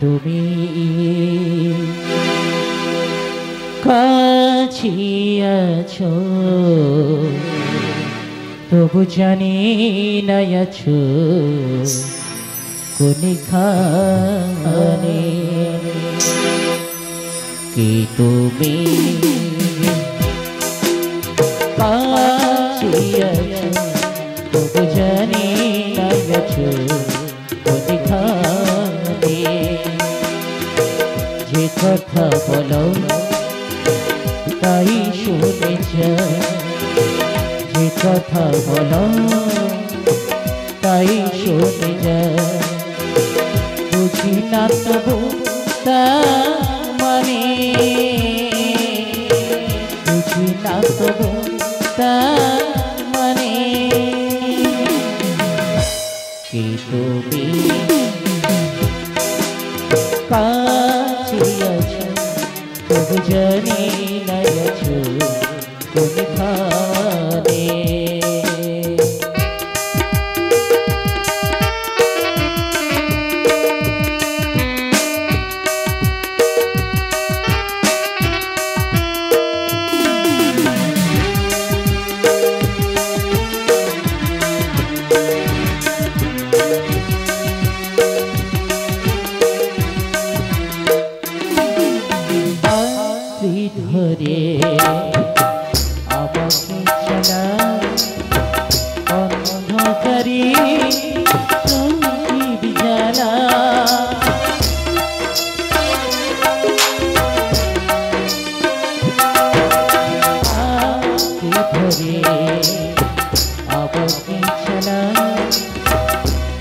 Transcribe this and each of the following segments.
তুমি কাছে আছো তবু জানি না আছো কোনখানে কি তুমি কাছে আছো তবু জানি না আছো কোনখানে যে কথা বলো তাই শুনে যায় যে কথা বলো তাই শুনে যায় বুঝি না তবু তা মানে বুঝি না তবু তা মানে কি তুমি কাছে আছো তবু জানি না আছো কোনখানে ধরে আমাকে চলা অন্ধকারে তুমি জ্বালা ধরে আমাকে চলা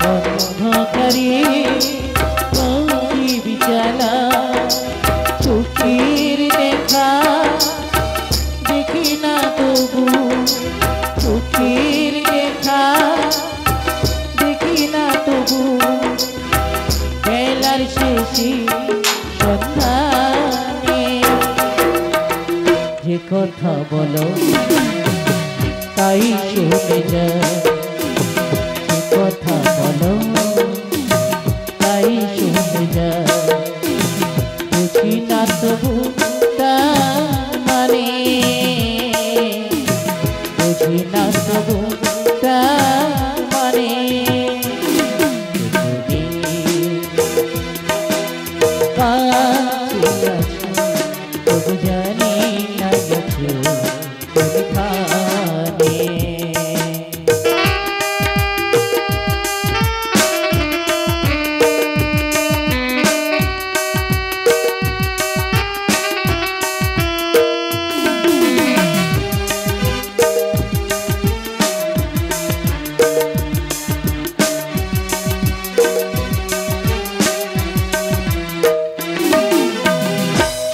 অন্ধকারে তুমি জ্বালা চোখের দেখা দেখি না তবু চোখের দেখা দেখি না তবু বেলার শেষে সন্ধানে যে কথা বলো তাই শুনে যায় যে কথা বলো তাই শুনে যায় বুঝি না তবু তা মানে বুঝি না তবু তা মানে তুমি কাছে আছো তবু জানি না আছো কোনখানে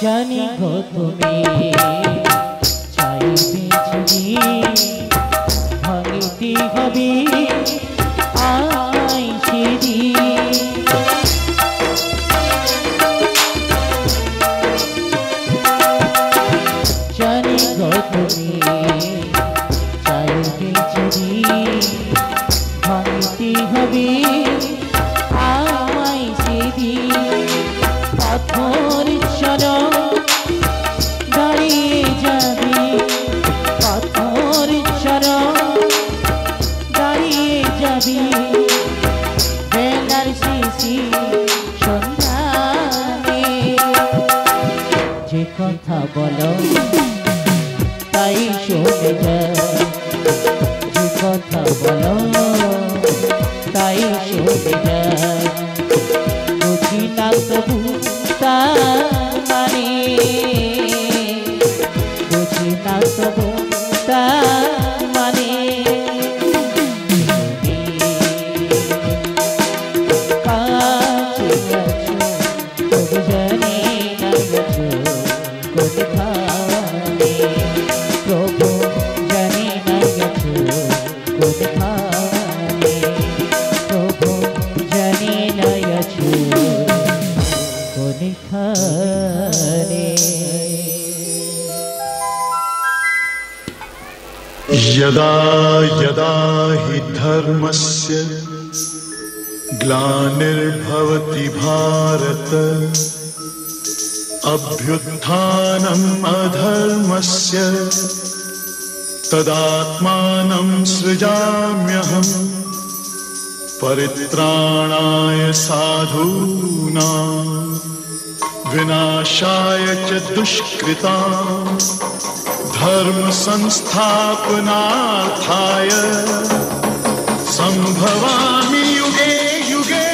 জানি গো তুমি চাইবে যদি ভাঙিতে হবে আই সেদি জানি গো তুমি চাইবে যদি ভাঙিতে হবে আই সেদি পাথর চরণ দাঁড়িয়ে যাবি পাথর চরণ দাঁড়িয়ে যাবি বেলার শেষে সন্ধানে যে কথা বলো তাই শুনে যায় যে কথা বলো তাই শুনে যায় বুঝি না তবু তা মানে বুঝি না তবু তা মানে কাছে আছো তবু জানি না আছো কোনখানে প্রভু জানি না আছো কোনখানে প্রভু জানি না আছো কোনখানে यदा यदा हि धर्मस्य ग्लानिर्भवति भारत अभ्युत्थानम् अधर्मस्य तदात्मानं सृजाम्यहम् परित्राणाय साधूनां विनाशाय च दुष्कृतां धर्म संस्थापनार्थाय संभवामि युगे युगे।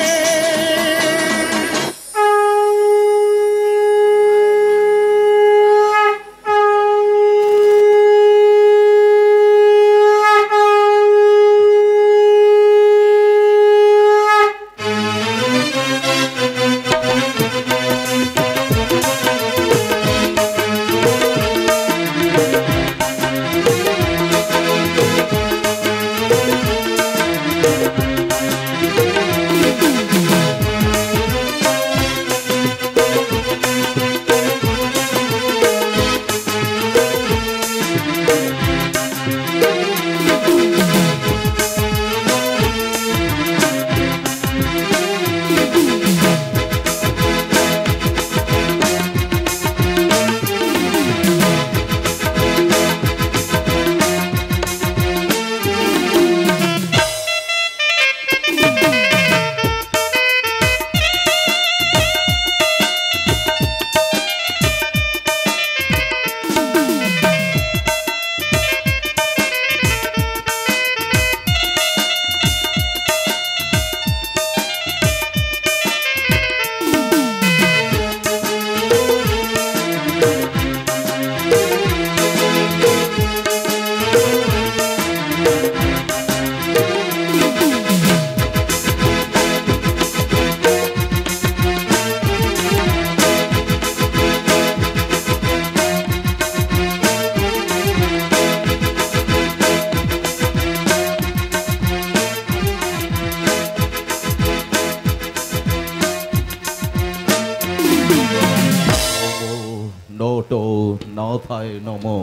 नमो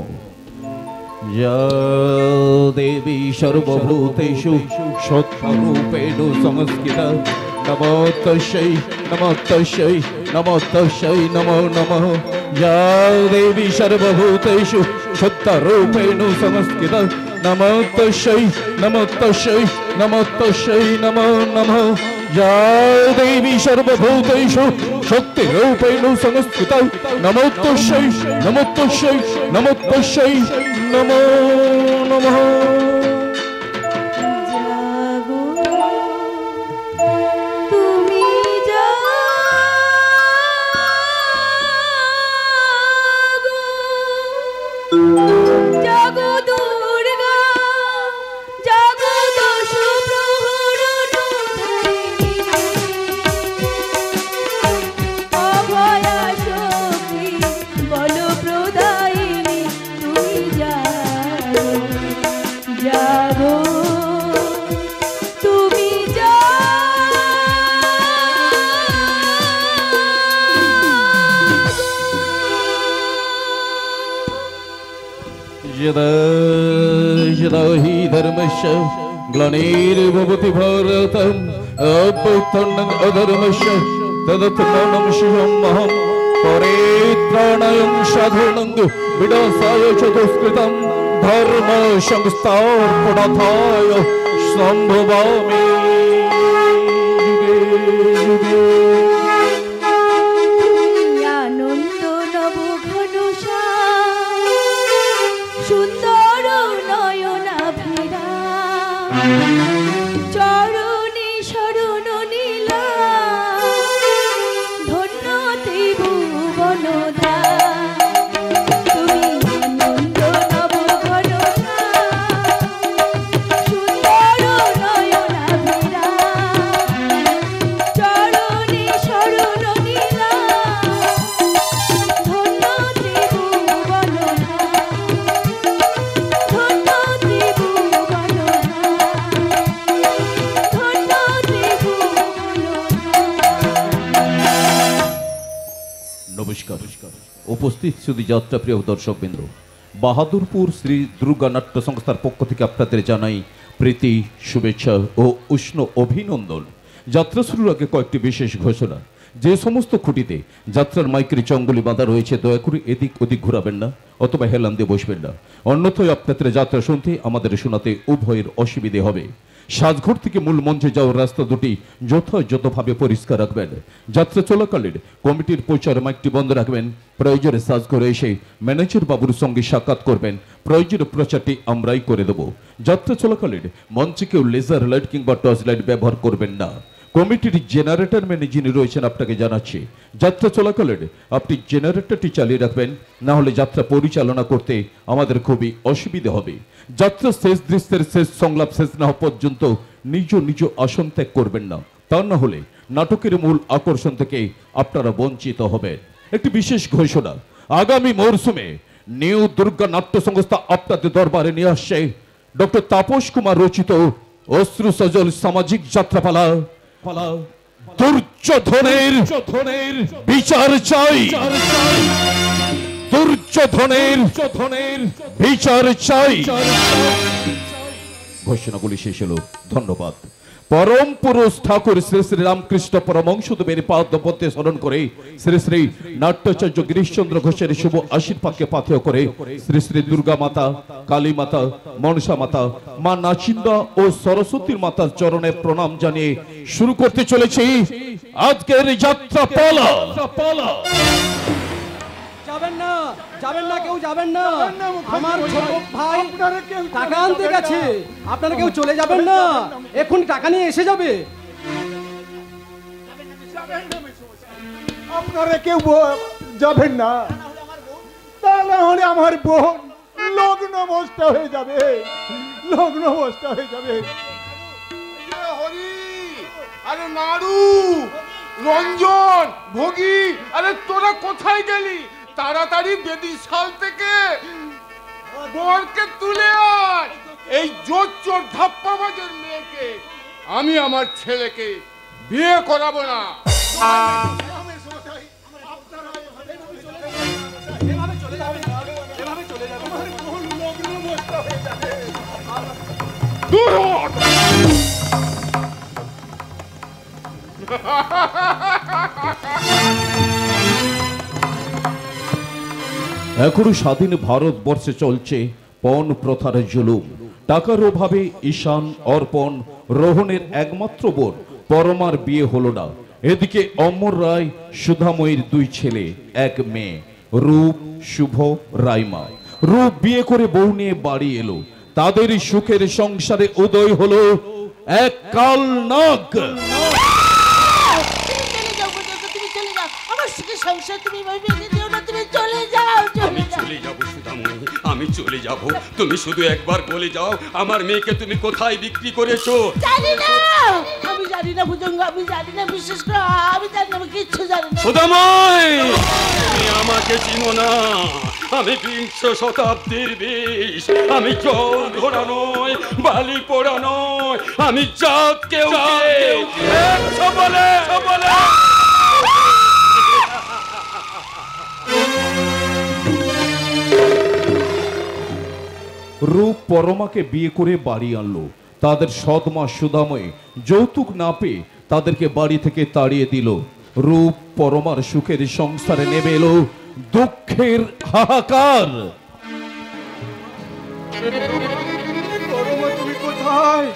या देवी सर्वभूतेषु सत्त्वरूपेण संस्थिता नमो तस्यै नमो नमः या देवी सर्वभूतेषु सत्त्वरूपेण संस्थिता नमो तस्यै नमो नमः या देवी सर्वभूतेषु शक्तिरूपेण संस्थिता नमो तस्यै नमो नमः। यदा हि धर्मस्य ग्लानिर्भवति भारत अभ्युत्थानम् अधर्मस्य तदात्मानं सृजाम्यहम् परित्राणाय साधूनां विनाशाय च दुष्कृतां धर्म संस्थापनार्थाय संभवामि युगे युगे। उपस्थित सुधी यात्रा प्रिय दर्शकबृंद बाहादुरपुर श्री दुर्गा नाट्य संस्थार पक्ष थेके आपनादेर जानाई प्रीति शुभेच्छा और उष्ण अभिनंदन। যাত্রা শুরুর আগে কয়েকটি বিশেষ ঘোষণা। যে সমস্ত খুঁটিতে যাত্রার মাইকের চঙ্গলি বাঁধা রয়েছে দয়া করে এদিক ওদিক ঘোরাবেন না অথবা হেলান দিয়ে বসবেন না, অন্যথায় আপনাদের যাত্রা শুনতে আমাদের শোনাতে উভয়ের অসুবিধে হবে। সাজঘর থেকে মূল মঞ্চে যাওয়ার রাস্তা দুটি যথাযথভাবে পরিষ্কার রাখবেন। যাত্রা চলাকালীন কমিটির প্রচার মাইকটি বন্ধ রাখবেন। প্রয়োজনে সাজঘরে এসে ম্যানেজার বাবুর সঙ্গে সাক্ষাৎ করবেন। প্রয়োজনীয় প্রচারটি আমরাই করে দেব। যাত্রা চলাকালীন মঞ্চে কেউ লেজার লাইট কিংবা টর্চ লাইট ব্যবহার করবেন না। কমিটির জেনারেটর ম্যানে যিনি রয়েছেন আপনাকে জানাচ্ছি, যাত্রা চলাকালীন আপনি জেনারেটরটি চালিয়ে রাখবেন, না হলে যাত্রা পরিচালনা করতে আমাদের খুবই অসুবিধা হবে। যাত্রা শেষ দৃশ্যের শেষ সংলাপ শেষ না হওয়া পর্যন্ত নিজ নিজ আসন ত্যাগ করবেন না, তা না হলে নাটকের মূল আকর্ষণ থেকে আপনারা বঞ্চিত হবেন। একটি বিশেষ ঘোষণা, আগামী মরশুমে নিউ দুর্গা নাট্য সংস্থা আপনাদের দরবারে নিয়ে আসছে ডক্টর তাপস কুমার রচিত অশ্রু সজল সামাজিক যাত্রাপালা দুর্যোধনের বিচার চাই। দুর্যোধনের বিচার চাই। ঘোষণাগুলি শেষ হলো। ধন্যবাদ। পরম পুরুষ ঠাকুর শ্রী শ্রী রামকৃষ্ণ পরমহংসদেবের পাদপদ্মে স্মরণ করে শ্রী শ্রী নাট্যাচার্য গিরিশচন্দ্র ঘোষের শুভ আশীর্বাদকে পাথেয় করে শ্রী শ্রী দুর্গা মাতা, কালী মাতা, মনসা মাতা, মা নাচিন্দা ও সরস্বতীর মাতার চরণে প্রণাম জানিয়ে শুরু করতে চলেছি আজকের যাত্রা পালা। যাবেন না, যাবেন না, কেউ যাবেন না। আমার ছোট ভাই টাকা আনতে গেছে, আপনারা কেউ চলে যাবেন না, এখন টাকা নিয়ে এসে যাবে। আপনারা কেউ যাবেন না, তাহলে হলে আমার বোন লগ্ন অবস্থা হয়ে যাবে, লগ্ন অবস্থা হয়ে যাবে। হরি, আরে নাড়ু, রঞ্জন, ভোগী, আরে তোরা কোথায় গেলি? তাড়াতাড়ি বেদিশাল থেকে বরকে তুলে আয়। এই জোর চোর ধাপ্পাবাজের মেয়েকে আমি আমার ছেলেকে বিয়ে করাবো না। দূর হট। এখনো স্বাধীন ভারতবর্ষে চলছে পণ প্রথার জুলুম। টাকার অভাবে ঈশান, অর্পণ, রোহনের একমাত্র বোন পরমার বিয়ে হলো না। এদিকে অমর রায়, সুধাময়ীর দুই ছেলে, এক মেয়ে, রূপ, শুভ, রাইমা। রূপ বিয়ে করে বউ নিয়ে বাড়ি এলো। তাদের সুখের সংসারে উদয় হলো এক কাল নাগ। আমি চলে যাব, তুমি শুধু একবার বলে যাও আমার মেয়েকে তুমি কোথায় বিক্রি করেছো। জানি না, আমি জানি না ভুজঙ্গ, আমি জানি না, বিশেষ করে আমি জানি না, আমি কিচ্ছু জানি না। সুদাময়, তুমি আমাকে চিনো না। আমি বিংশ শতাব্দীর বিষ। আমি জল ঘোড়া নয়, বালি পোড়া নয়, আমি জাতকে বলে বলে। রূপ পরমাকে বিয়ে করে বাড়ি আনলো। তাদের সৎমা সুদাময় যৌতুক না পেয়ে তাদেরকে বাড়ি থেকে তাড়িয়ে দিল। রূপ পরমার সুখের সংসারে নেমে এলো দুঃখের হাহাকার। পরমা তুমি কোথায়?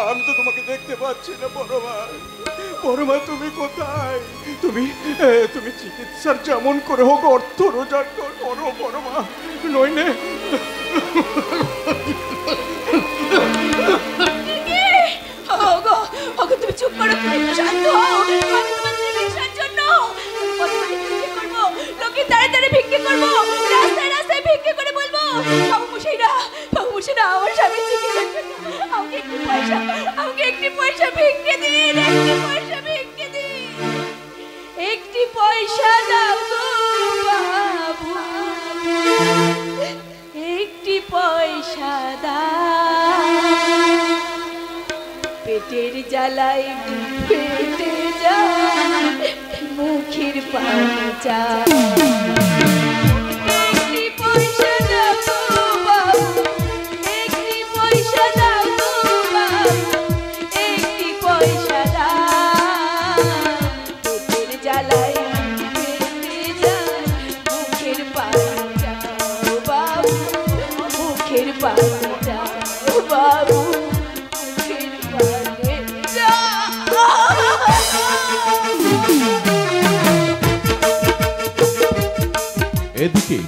আমি তো তোমাকে দেখতে পাচ্ছি না পরমা। পরমা তুমি কোথায়? তুমি তুমি চিকিৎসার যেমন করে হোক অর্থ রোজগার করো পরমা, নইলে তুমি চুপ করো, শান্ত হও। আমি তোমার চিকিৎসার জন্য লোকে দাঁড়ে দাঁড়ে ভিক্ষে করবো, রাস্তায় রাস্তায় ভিক্ষে করে বলবো, বাবু মশাইরা, আমার স্বামীর চিকিৎসার জন্য আমাকে একটি পয়সা ভিক্ষে দিন, একটি পয়সা ভিক্ষে দিন, একটি পয়সা দাও গো বাবু, একটি পয়সা দাও। পেটের জ্বালায় পেটে যায়, মুখের পানি চায়, একটি পয়সা দাও গো বাবু, একটি পয়সা দাও গো বাবু, একটি পয়সা বাবু মুখের পানে যাও। এদিকে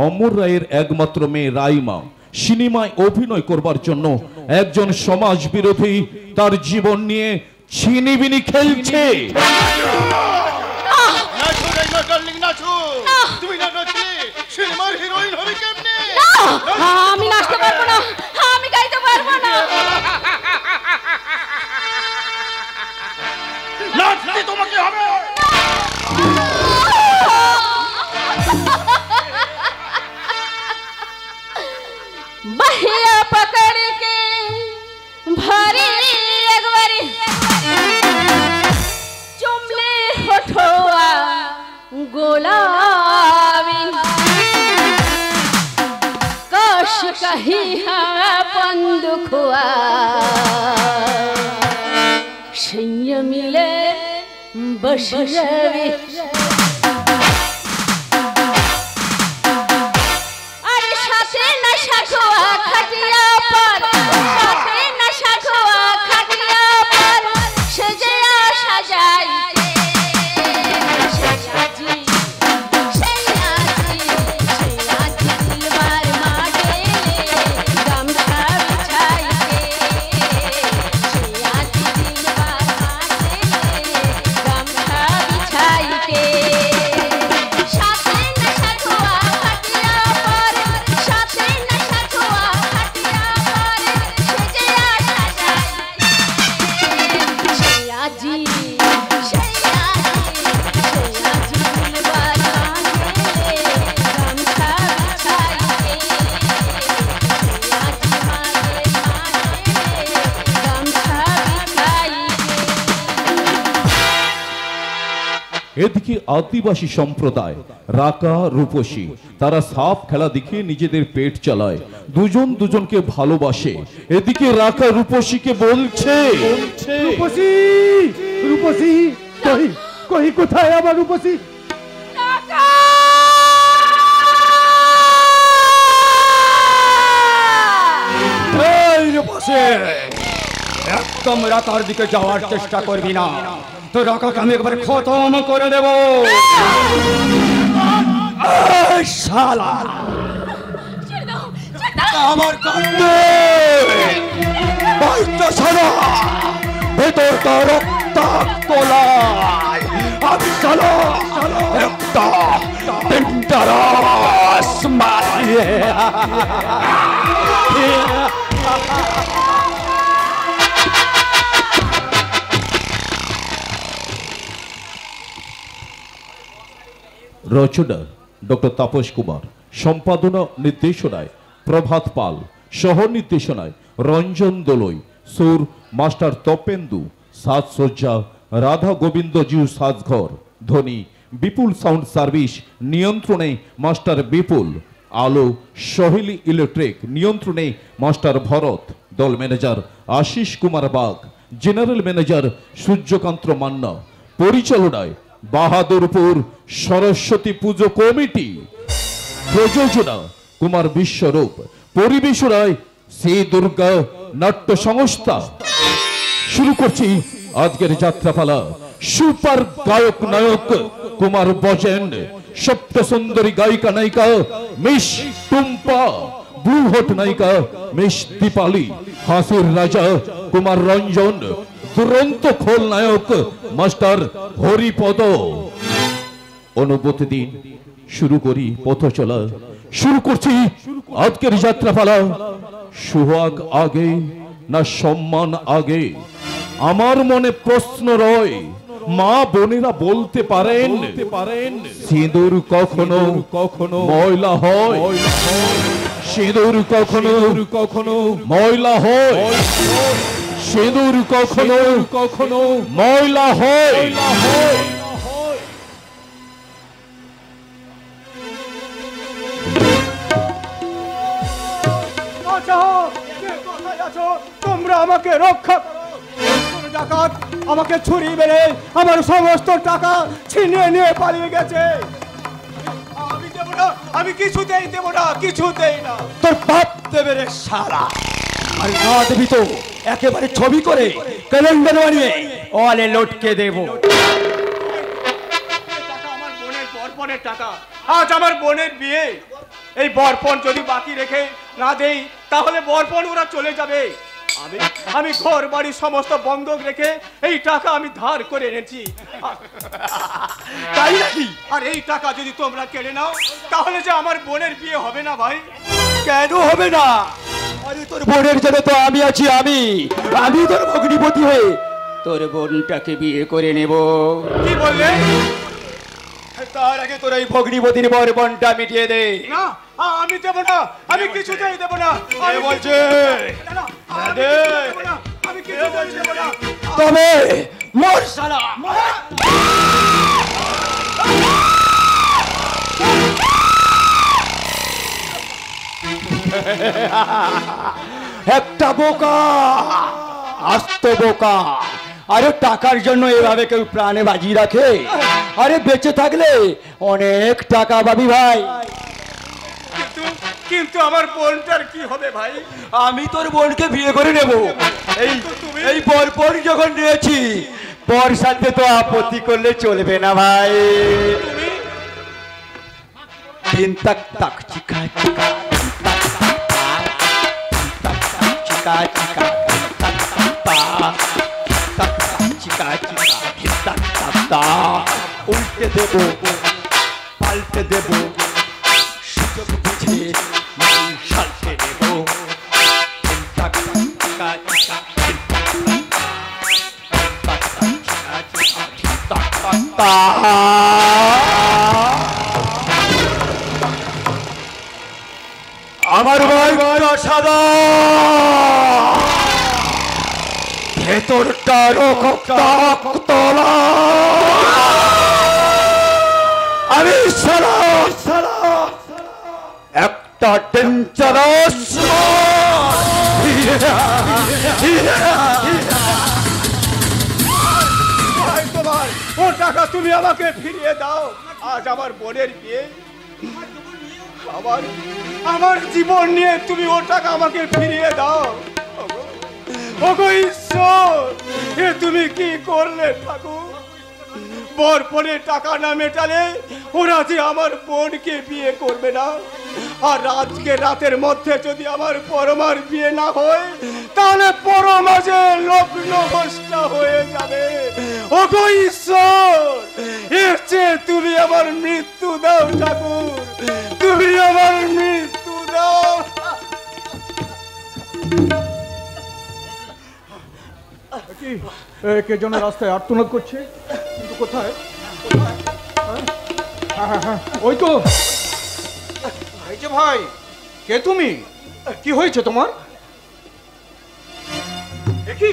অমর রায়ের একমাত্র মেয়ে রাইমা সিনেমায় অভিনয় করবার জন্য একজন সমাজ বিরোধী তার জীবন নিয়ে ছিনিবিনি খেলছে। আমি নাচতে পারবো না, আমি গাইতে পারবো না। নাচতে তোমাকে হবে। बहिया पकड़ के भरी एक बारी चुमले होठवा गुलाबी कश कही बंदुखवा सैया मिले बशरवी खटिया पर साथे नशा खोआ खटिया पर सजया सजाई दिलवार माटे गमछा बिछाई दिलवार माटे गमछा बिछाई के साथे नशा खोआ खटिया पर साथे এদিকে আদিবাসী সম্প্রদায় রাকা রূপসী তারা সাপ খেলা দেখিয়ে নিজেদের পেট চালায়, দুজন দুজনকে ভালোবাসে। এদিকে রাকা রূপসীকে বলছে, রূপসী রূপসী কই কই কোথায় আমার রূপসী? এই রূপসী একদম রাকার দিকে যাওয়ার চেষ্টা করবি না, তো রাকাকে আমি একবার খতম করে দেব। শালা আমার কান্দে বাইটা ছাড়া ভেতরটা রক্তাক্ত লাই, আমি শালা একটা ডেঞ্জারাস মারিয়ে রচনা ডক্টর তাপস কুমার, সম্পাদনা নির্দেশনায় প্রভাত পাল, সহ নির্দেশনায় রঞ্জন দোলই, সুর মাস্টার তপেন্দু, সাজসজ্জা রাধা গোবিন্দ জিউ সাজঘর, ধ্বনি বিপুল সাউন্ড সার্ভিস, নিয়ন্ত্রণে মাস্টার বিপুল, আলো সহেলি ইলেকট্রিক, নিয়ন্ত্রণে মাস্টার ভরত, দল manager Ashis Kumar Bag, general manager Suryakanta Manna, পরিচালনায় বাহাদুরপুর সরস্বতী পুজো কমিটি, প্রযোজনা কুমার বিশ্বরূপ, পরিবেশনায় শ্রী দুর্গা নাট্য সংস্থা। শুরু করছি আজকের যাত্রাপালা। সুপার গায়ক নায়ক কুমার বজেন, সপ্ত সুন্দরী গায়িকা নায়িকা মিস টুম্পা, ব্লুহট নায়িকা মিস দীপালি, হাসির রাজা কুমার রঞ্জন, দুরন্ত খোল নায়ক মাস্টার হরিপদ। অনুভূতি দিন, শুরু করি পথ চলা। শুরু করছি আজকের যাত্রাপালা। সুহাগ আগে না সম্মান আগে? আমার মনে প্রশ্ন রয়, মা বোনেরা বলতে পারেন সিঁদুর কখনো কখনো ময়লা হয়, সিঁদুর কখনো কখনো ময়লা হয়, সিঁদুর কখনো কখনো ময়লা হয়। তোমরা আমাকে রক্ষা করো। ডাকাত আমাকে ছুরি মেরে আমার সমস্ত টাকা ছিনিয়ে নিয়ে পালিয়ে গেছে। আমি দেব না, আমি কিছুতেই দেব না, কিছুতেই না। তোর বাপ দেবে রে শালা। আর না দেবি তো একেবারে ছবি করে ক্যালেন্ডার বানিয়ে ওয়ালে লটকে দেব। টাকা আমার বোনের বরপণের টাকা। আজ আমার বোনের বিয়ে, এই বরপণ যদি বাকি রেখে না দেই তাহলে বরপণ ওরা চলে যাবে। আমি ঘর বাড়ি সমস্ত বন্ধক রেখে এই টাকা আমি ধার করে এনেছি। তাই নাকি? আর এই টাকা যদি তোমরা কেড়ে নাও তাহলে যে আমার বোনের বিয়ে হবে না ভাই। কেন হবে না? আরে তোর বোনের জন্য তো আমি আছি। আমি তোর ভগ্নিপতি হয়ে তোর বোনটাকে বিয়ে করে নেব। কি বললে? তার আগে তোর এই ভগ্নিপতির বরপণটা মিটিয়ে দে। না, আমি দেব না, আমি কিছুতেই দেব না। আমি বলছি আমি কিছুতেই দেব না। তবে মোর শালা একটা বোকা, আস্ত বোকা। আরে টাকার জন্য এভাবে কেউ প্রাণে বাজি রাখে? আরে বেঁচে থাকলে অনেক টাকা পাবি ভাই। কিন্তু আমার বোনটার কি হবে ভাই? আমি তোর বোনকে বিয়ে করে নেব। এই বরপণ যখন নিয়েছি, বর সাথে তো আপত্তি করলে চলবে না ভাই। তিন তাক তাক চিকা চিকা চিকা চিকা উল্টে দেব, পাল্টে দেব, সুযোগ বুঝে সালটে দেব। আমার ভাইটা সাদা, ভেতরটা রক্তলা। আমি সারা একটা ডেঞ্জারাস তোমার ও টাকা তুমি আমাকে ফিরিয়ে দাও। আজ আমার বোনের বিয়ে, আমার জীবন নিয়ে তুমি ও টাকা আমাকে ফিরিয়ে দাও। ওগো ঈশ্বর, এ তুমি কি করলে ঠাকুর? বরপণের টাকা না মেটালে ওরা যে আমার বোনকে বিয়ে করবে না। আর আজকে রাতের মধ্যে যদি আমার পরমার বিয়ে না হয় তাহলে পরমা যে লগ্ন ভ্রষ্টা হয়ে যাবে। ওগো ঈশ্বর, এর চেয়ে তুমি আমার মৃত্যু দাও ঠাকুর, তুমি আমার মৃত্যু দাও। কে যেন রাস্তায় আর্তনাদ করছে, কিন্তু কোথায়? ওই তো। এই যে ভাই, কে তুমি? কি হয়েছে তোমার? কি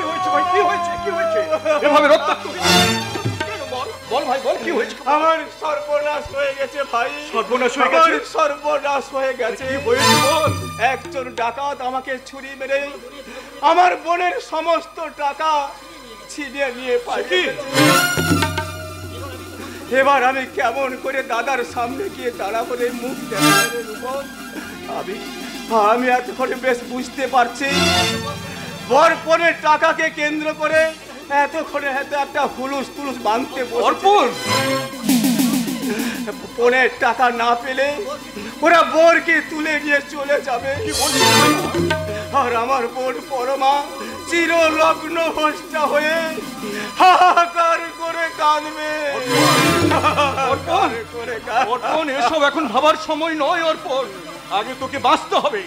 হয়েছে ভাই? কি হয়েছে? কি হয়েছে? এভাবে রক্তাক্ত বল ভাই, বল কি হয়েছে? আমার সর্বনাশ হয়ে গেছে ভাই। সর্বনাশ হয়ে গেছে? সর্বনাশ হয়ে গেছে। কি হয়েছে বল? একজন ডাকাত আমাকে ছুরি মেরে আমার বোনের সমস্ত টাকা ছিনিয়ে নিয়ে পালিয়ে গেছে। এবার আমি কেমন করে দাদার সামনে গিয়ে দাঁড়াবো রে? মুখ দেখানোর উপর আমি এতক্ষণে বেশ বুঝতে পারছি বরপণের টাকাকে কেন্দ্র করে এতক্ষণে হয়তো একটা হুলুস তুলুস বাঁধতে বরপণ। পণের টাকা না পেলে ওরা বোরকে তুলে নিয়ে চলে যাবে। আর আমার বোন পরমা চির লগ্ন ভ্রষ্টা হয়ে হাহাকার করে কাঁদবে। অর্পণ, এসব এখন ভাবার সময় নয়। অর্পণ, আগে তোকে বাঁচতে হবে।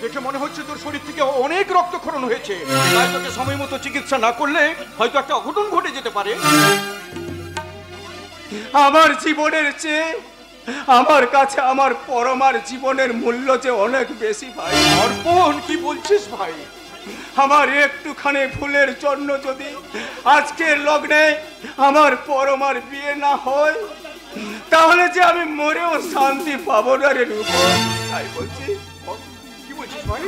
দেখে মনে হচ্ছে তোর শরীর থেকে অনেক রক্তক্ষরণ হয়েছে। তাই তোকে সময় মতো চিকিৎসা না করলে হয়তো একটা অঘটন ঘটে যেতে পারে। আমার জীবনের চেয়ে আমার কাছে আমার পরমার জীবনের মূল্য যে অনেক বেশি ভাই। অর্পণ, কি বলছিস ভাই? আমার একটুখানি ভুলের জন্য যদি আজকের লগ্নে আমার পরমার বিয়ে না হয় তাহলে যে আমি মরেও শান্তি পাবো না রে রূপ। তাই বলছি। কি বলছিস ভাই?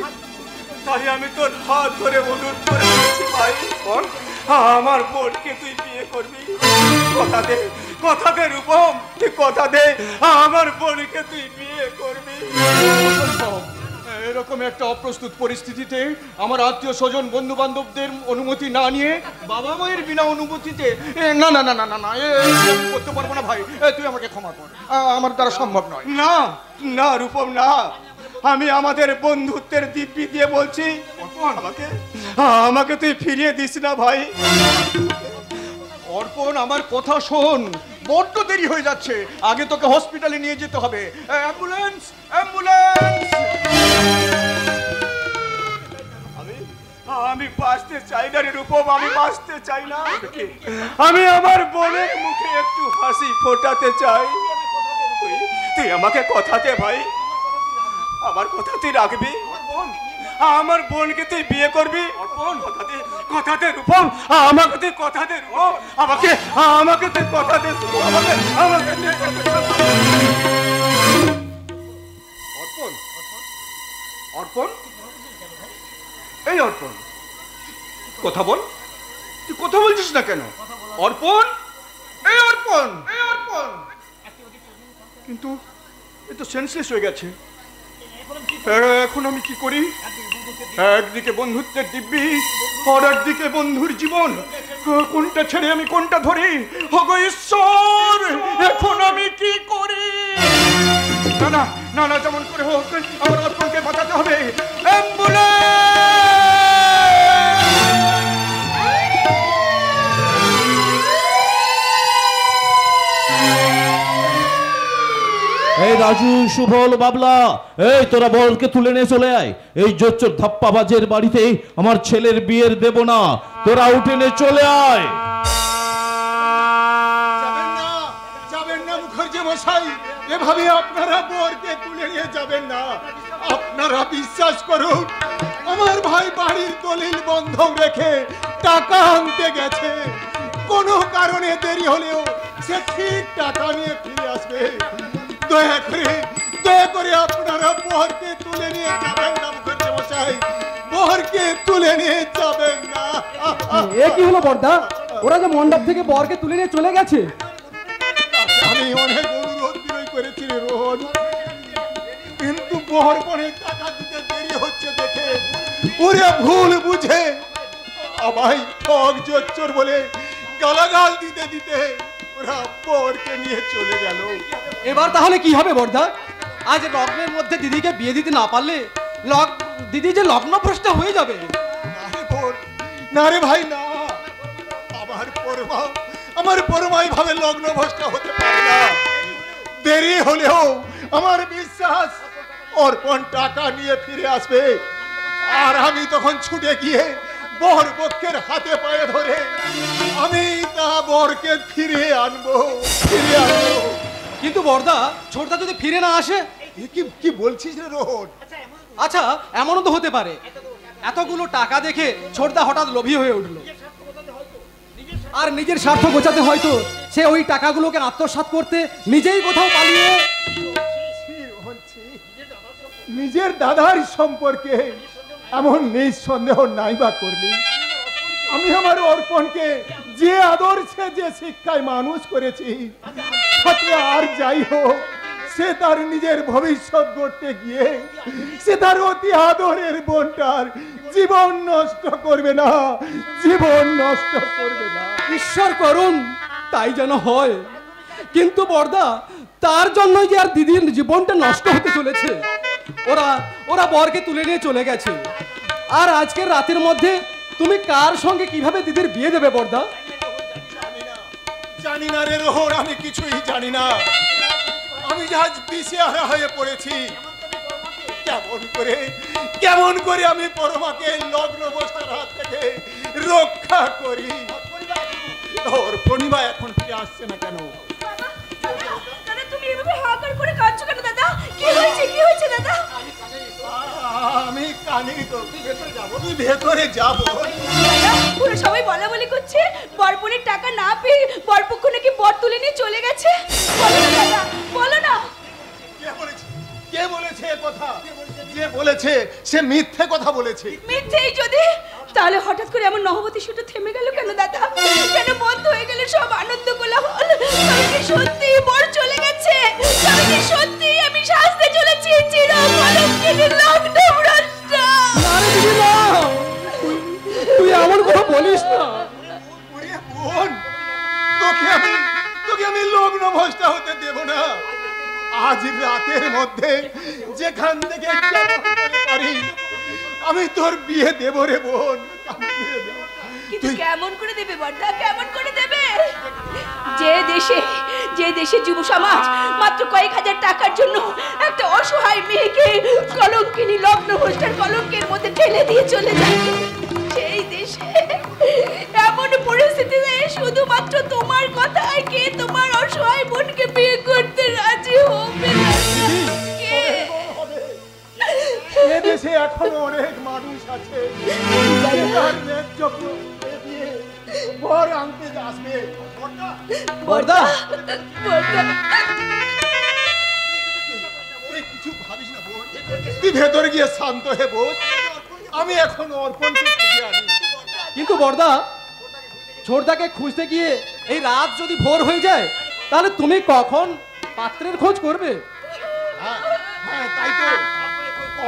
তাই আমি তোর হাত ধরে অনুরোধ করে বলছি ভাই, আমার বোনকে তুই বিয়ে করবি। কথা দে, কথা দে রূপম, তুই কথা দে আমার বোনকে তুই বিয়ে করবি। এরকম একটা অপ্রস্তুত পরিস্থিতিতে আমার আত্মীয় স্বজন বন্ধু বান্ধবদের অনুমতি না নিয়ে বাবা মায়ের বিনা অনুমতিতে না না না না না না করতে পারবো না ভাই, তুই আমাকে ক্ষমা কর, আমার দ্বারা সম্ভব নয়। না না রূপম না, আমি আমাদের বন্ধুত্বের দিব্যি দিয়ে বলছি, আমাকে তুই ফিরিয়ে দিস না ভাই। অর্পণ আমার কথা শোন, বড্ড দেরি হয়ে যাচ্ছে, আগে তোকে হসপিটালে নিয়ে যেতে হবে। Ambulance ambulance. আমি বাঁচতে চাই না রে রূপম, আমি বাঁচতে চাই না। আমি আমার বোনের মুখে একটু হাসি ফোটাতে চাই। তুই আমাকে কথা দে ভাই, আমার কথা তুই রাখবি, আমার বোনকে তুই বিয়ে করবি। কথা দে রূপম, আমাকে তুই কথা দে রূপম, আমাকে তুই কথা দে, আমাকে অর্পণ অর্পণ, এই অর্পণ কথা বল, তুই কথা বলছিস না কেন? অর্পণ, এই অর্পণ, এই অর্পণ। কিন্তু এ তো সেন্সলেস হয়ে গেছে, এখন আমি কি করি? একদিকে বন্ধুত্বের দিব্যি, আর একদিকে বন্ধুর জীবন, কোনটা ছেড়ে আমি কোনটা ধরি? ওগো ঈশ্বর, এখন আমি কি করি? না না না না, যেমন করে হোক আমার অর্পণকে বাঁচাতে হবে। এই রাজু, সুবল, বাবলা, এই তোরা বলকে তুলে নিয়ে চলে আয়। এই জোচ্চোর ধাপ্পাবাজের বাড়িতে আমার ছেলের বিয়ের দেব না, তোরা উঠে নিয়ে চলে আয়। যাবেন না মুখার্জি মশাই, এভাবে আপনারা বরকে তুলে নিয়ে যাবেন না। আপনারা বিশ্বাস করুন, আমার ভাই বাড়ির দলিল বন্ধক রেখে টাকা আনতে গেছে, কোনো কারণে দেরি হলেও সে ঠিক টাকা নিয়ে ফিরে আসবে। দয়া করে আপনারা বরকে তুলে নিয়ে যাবেন না মুখার্জি মশাই, বরকে তুলে নিয়ে যাবেন না। এ কি হলো বর্দা, ওরা যে মণ্ডপ থেকে বরকে তুলে নিয়ে চলে গেছে? আমি অনেক অনুরোধ করেছি রোহন, কিন্তু বর অনেক টাকা দিতে দেরি হচ্ছে দেখে ওরে ভুল বুঝে আমায় ঠক জোচ্চোর বলে গালাগাল দিতে দিতে ওরা বরকে নিয়ে চলে গেল। এবার তাহলে কি হবে বর্দা? আজ লগ্নের মধ্যে দিদিকে বিয়ে দিতে না পারলে দিদি যে লগ্নভ্রষ্ট হয়ে যাবে। না রে ভাই না, আমার পরমাই ভাবে লগ্নভ্রষ্ট হতে পারে না। দেরি হলেও আমার বিশ্বাস অর্পণ টাকা নিয়ে ফিরে আসবে, আর আমি তখন ছুটে গিয়ে বর পক্ষের হাতে পায়ে ধরে আমি তা বরকে ফিরে আনবো। কিন্তু বর্দা, ছোটদা যদি ফিরে না আসে? কি বলছিস রে রোহন? আচ্ছা, এমনও তো হতে পারে এতগুলো টাকা দেখে ছোটদা হঠাৎ লোভী হয়ে উঠলো, আর নিজের স্বার্থ গোছাতে হয়তো সে ওই টাকাগুলোকে আত্মসাৎ করতে নিজেই কোথাও পালিয়ে। নিজের দাদার সম্পর্কে এমন নিঃসন্দেহ নাই বা করলি? আমি আমার অর্পণকে যে আদর্শে যে শিক্ষায় মানুষ করেছি, তাতে আর যাই হোক সে তার নিজের ভবিষ্যৎ গড়তে গিয়ে সে তার অতি আদরের বোনটার জীবন নষ্ট করবে না, জীবন নষ্ট করবে না। ঈশ্বর করুন তাই যেন হয়। কিন্তু বর্দা, তার জন্যই যে আর দিদির জীবনটা নষ্ট হতে চলেছে। ওরা বরকে তুলে নিয়ে চলে গেছে, আর আজকের রাতের মধ্যে তুমি কার সঙ্গে কিভাবে দিদির বিয়ে দেবে বর্দা? জানি না রে রোহন, আমি কিছুই জানি না। আমি আজ দিশেহারা হয়ে পড়েছি। কেমন করে আমি পরমাকে লগ্নভ্রষ্টার হাত থেকে রক্ষা করি? ওর পরিবার এখন ফিরে আসছে না কেন? দাদা, তুমি এভাবে হাকার করে কাঁদছো কেন দাদা? কি হয়েছে দাদা? আমি কানি তো, ভেতরে যাবো। তুই ভেতরে যাবো? দাদা, পুরো সবাই বলাবলি করছে বরপনের টাকা না পেয়ে বরপক্ষ নাকি বর তুলে নিয়ে চলে গেছে। বলো না দাদা, বলো না। কে বলেছে কথা? যে বলেছে সে মিথ্যে কথা বলেছে। মিথ্যেই যদি, তাহলে হঠাৎ করে এমন নহবতী শুটে থেমে গেল কেন দাদা? কেন বন্ধ হয়ে গেল সব আনন্দ কোলাহল? তবে কি সত্যি বর চলে গেছে? তবে কি সত্যি আমি সাজতে চলেছি চির কলঙ্কিনী লগ্ন ভ্রষ্টা? না রে দিদি না, তুই এমন কথা বলিস না। ওরে বোন, তোকে আমি লগ্ন ভ্রষ্টা হতে দেব না। আজ রাতের মধ্যে যেখান থেকে পারি আমি তোর বিয়ে দেব রে বোন। কিন্তু কেমন করে দেবে বড়দা, কেমন করে দেবে? যে দেশে যুব সমাজ মাত্র কয়েক হাজার টাকার জন্য একটা অসহায় মেয়েকে কলঙ্কিনী লগ্ন ভ্রষ্টার কলঙ্কের মধ্যে ঠেলে দিয়ে চলে যায়, সেই দেশে এমন পরিস্থিতিতে শুধুমাত্র তোমার কথায় কে তোমার অসহায় বোনকে বিয়ে করতে রাজি হবে? এদেশে এখনো অনেক মানুষ আছে বর আনতে আসবে। বড়দা কিছু ভাবিস না বোন, তুই ভেতরে গিয়ে শান্ত হয়ে বস, আমি এখন অর্পণকে খুঁজে আনি। কিন্তু বড়দা, ছোটদাকে খুঁজতে গিয়ে এই রাত যদি ভোর হয়ে যায় তাহলে তুমি কখন পাত্রের খোঁজ করবে? হ্যাঁ তাই তো,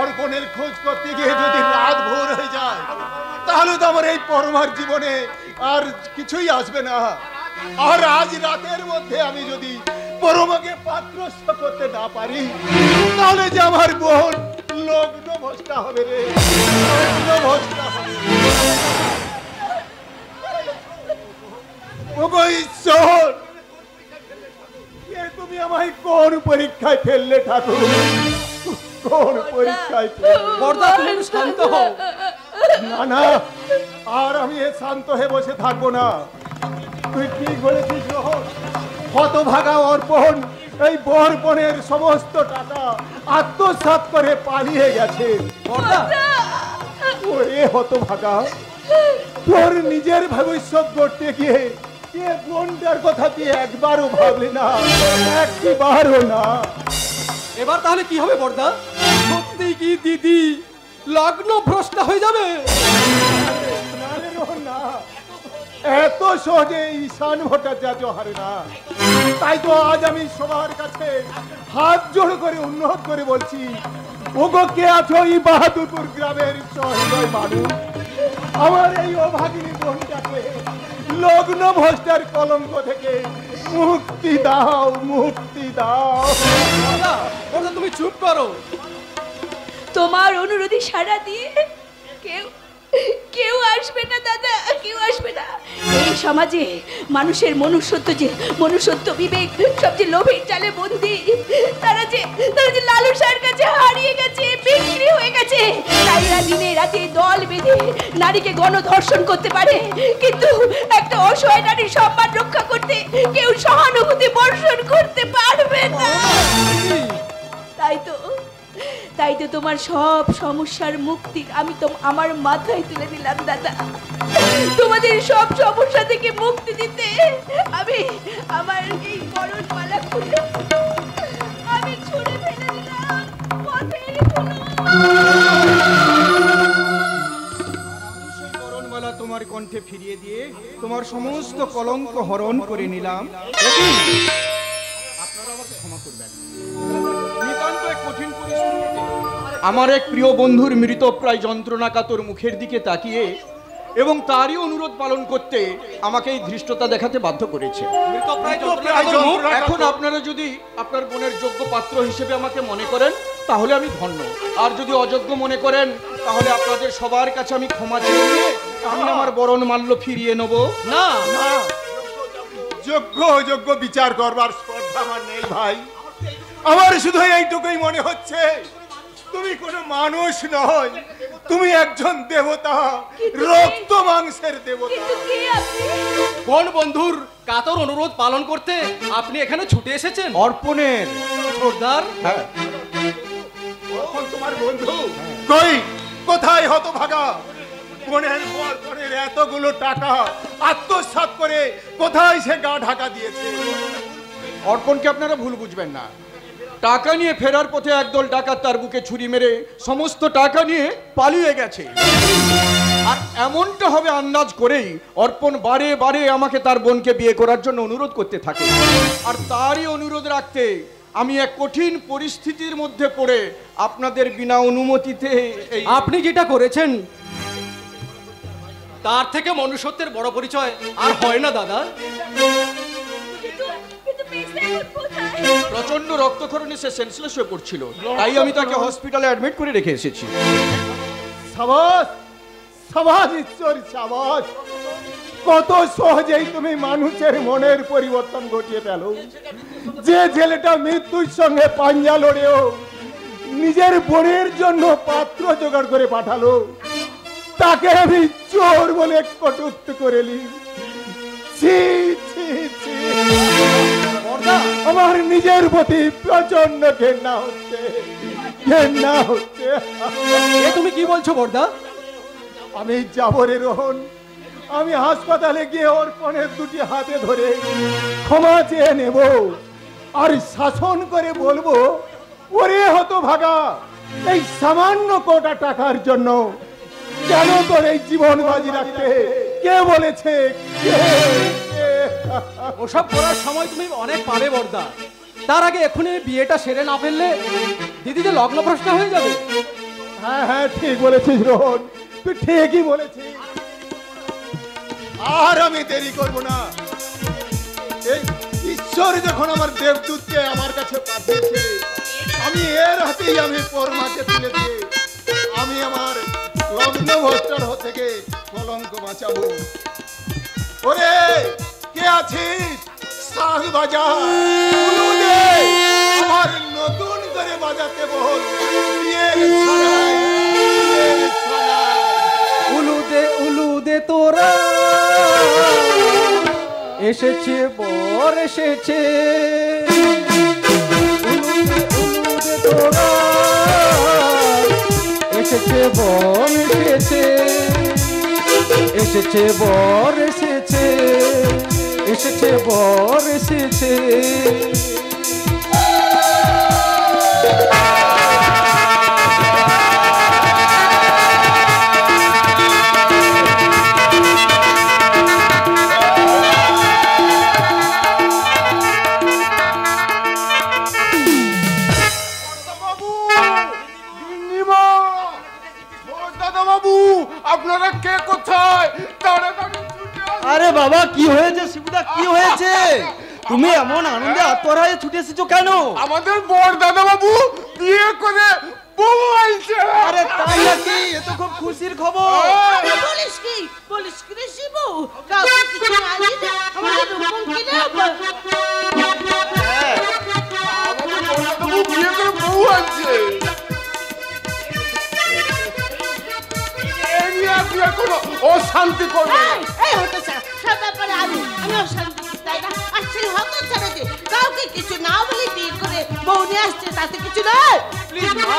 অর্পণের খোঁজ করতে গিয়ে যদি রাত ভোর হয়ে যায় তাহলে তো আমার এই পরমার জীবনে আর কিছুই আসবে না। আর আজ রাতের মধ্যে আমি যদি পরমাকে পাত্রস্থ করতে না পারি তাহলে যে আমার বোন লগ্ন ভ্রষ্টা হবে রে, লগ্ন ভ্রষ্টা হবে। ওগো ঈশ্বর, তুমি আমায় কোন পরীক্ষায় ফেললে ঠাকুর, কোন পরীক্ষায় ফেললে? বড়দা তুমি একটু শান্ত হও। না না, আর আমি এ শান্ত হয়ে বসে থাকবো না। তুই ঠিক বলেছিস রোহন, হতভাগা অর্পণ এই বরপণের সমস্ত টাকা আত্মসাৎ করে পালিয়ে গেছে। ওরে হতভাগা, তোর নিজের ভবিষ্যৎ গড়তে গিয়ে এ বোনটার কথা তুই একবারও ভাবলি না, একবারও না। এবার তাহলে কি হবে বড়দা? সত্যি কি দিদি লগ্ন ভ্রষ্টা হয়ে যাবে? না রে রোহন না, এত সহজে ঈশান ভট্টাচার্য হারে না। তাই তো আজ আমি সবার কাছে হাত জোড় করে অনুরোধ করে বলছি, ওগো কে আছো এই বাহাদুরপুর গ্রামের সহৃদয় মানুষ, আমার এই অভাগিনী বোনটাকে লগ্ন ভ্রষ্টার কলঙ্ক থেকে মুক্তি দাও, মুক্তি দাও। বড়দা তুমি চুপ করো। তোমার অনুরোধে সাড়া দিয়ে কেউ আসবে না দাদা, কেউ আসবে না। এই সমাজে মানুষের মনুষ্যত্ব বিবেক সবচেয়ে লোভের জালে বন্দী। তারা যে লালসার কাছে হারিয়ে গেছে, বিক্রি হয়ে গেছে। তাইরা দিনে রাতে দল বেঁধে নারীকে গণধর্ষণ করতে পারে, কিন্তু একটা অসহায় নারীর সম্মান রক্ষা করতে কেউ সহানুভূতি বর্ষণ করতে পারবে না। তাই তো তোমার সব সমস্যার মুক্তি আমি আমার মাথায় তুলে নিলাম দাদা। তোমাদের সব সমস্যা থেকে মুক্তি দিতে আমি আমার এই বরণমালা খুলে আমি ছুঁড়ে ফেলে দিলাম পথের বরণমালা তোমার কণ্ঠে ফিরিয়ে দিয়ে তোমার সমস্ত কলঙ্ক হরণ করে নিলাম। আপনারা আমাকে ক্ষমা করবেন, নিতান্ত এক কঠিন পরিস্থিতিতে আমার এক প্রিয় বন্ধুর মৃতপ্রায় যন্ত্রণাকাতর মুখের দিকে তাকিয়ে এবং তারই অনুরোধ পালন করতে আমাকে এই ধৃষ্টতা দেখাতে বাধ্য করেছে। এখন আপনারা যদি আপনার বোনের যোগ্য পাত্র হিসেবে আমাকে মনে করেন তাহলে আমি ধন্য, আর যদি অযোগ্য মনে করেন তাহলে আপনাদের সবার কাছে আমি ক্ষমা চেয়ে নিয়ে আমি আমার বরণ মাল্য ফিরিয়ে নেব। না না, যোগ্য অযোগ্য বিচার করবার স্পর্ধা আমার নেই ভাই। আমার শুধু এইটুকুই মনে হচ্ছে তুমি কোনো মানুষ নয়, তুমি একজন দেবতা, রক্ত মাংসের দেবতা। কোন বন্ধুর কাতর অনুরোধ পালন করতে আপনি এখানে ছুটে এসেছেন? অর্পণের সর্দার। অর্পণ তোমার বন্ধু? কই, কোথায় হতভাগা? বোনের এতগুলো টাকা আত্মসাৎ করে কোথায় সে গা ঢাকা দিয়েছে? অর্পণকে আপনারা ভুল বুঝবেন না। টাকা নিয়ে ফেরার পথে একদল ডাকাত তার বুকে ছুরি মেরে সমস্ত টাকা নিয়ে পালিয়ে গেছে। আর এমনটা হবে আন্দাজ করেই অর্পণ বারে বারে আমাকে তার বোনকে বিয়ে করার জন্য অনুরোধ করতে থাকে। আর তারই অনুরোধ রাখতে আমি এক কঠিন পরিস্থিতির মধ্যে পড়ে আপনাদের বিনা অনুমতিতে আপনি যেটা করেছেন তার থেকে মনুষ্যত্বের বড় পরিচয় আর হয় না দাদা। প্রচন্ড রক্তক্ষরণে সে সেন্সলেস হয়ে পড়ছিল, তাই আমি তাকে হসপিটালে অ্যাডমিট করে রেখে এসেছি। সাবাস সাবাস ঈশ্বর সাবাস, কত সহজেই তুমি মানুষের মনের পরিবর্তন ঘটিয়ে ফেলো। যে ছেলেটা মৃত্যুর সঙ্গে পাঞ্জা লড়েও নিজের বোনের জন্য পাত্র জোগাড় করে পাঠালো, তাকে আমি চোর বলে কটূক্তি করেলি। আমার নিজের প্রতি প্রচন্ড ঘেন্না হচ্ছে, ঘেন্না হচ্ছে। তুমি কি বলছো বর্দা? আমি যাবো রে রোহন, আমি হাসপাতালে গিয়ে অর্পণের দুটি হাতে ধরে ক্ষমা চেয়ে নেব আর শাসন করে বলবো, ওরে হতভাগা, এই সামান্য কোটা টাকার জন্য কেন তোর এই জীবন বাজি রাখতে? কে বলেছে? ওসব করার সময় তুমি অনেক পাবে বর্দা। তার আগে এখনই বিয়েটা সেরে না ফেললে দিদি যে লগ্ন ভ্রষ্ট হয়ে যাবে। হ্যাঁ হ্যাঁ ঠিক বলেছিস রোহন, তুই ঠিকই বলেছিস। আর আমি দেরি করব না। এই ঈশ্বর যখন আমার দেবদূতকে আমার কাছে পাঠিয়েছে, আমি এর হাতেই আমি পরমাকে তুলে দিয়ে আমি আমার লগ্ন ভ্রষ্টার হাত থেকে কলঙ্ক বাঁচাবো। ওরে কে আছিস? সাং বাজা, উলু দে, আমার নতুন করে বাজাতে বল। উলু দে তোরা, এসেছে বর এসেছে। উলু দে তোরা, এসেছে বর এসেছে। এসেছে বর এসেছে, এসেছে বর এসেছে। আপনারা কে কোথায়? তাড়াতাড়ি ছুটে আসুন। আরে বাবা কি হয়েছে শিবুদা, কি হয়েছে? তুমি এমন আনন্দে আত্মহারা হয়ে ছুটে এসেছো কেন? আমাদের বড় দাদা বাবু বিয়ে করে বউ আইছে। আরে তাই নাকি? এ তো খুব খুশির খবর। বলিস কি রে শিবু? কাউকে কিছু আনি না, আমাদের রূপম কিনে আমাদের বড় দাদা বাবু বিয়ে করে বউ আইছে। অশান্তি করবে। এই হতো স্যার, সব ব্যাপারে আমি অশান্তি তাই না? আর সেই হতো ছাড়া যে কাউকে কিছু না বলে বিয়ে করে বউ নিয়ে আসছে, তাতে কিছু নয়। প্লিজ মা,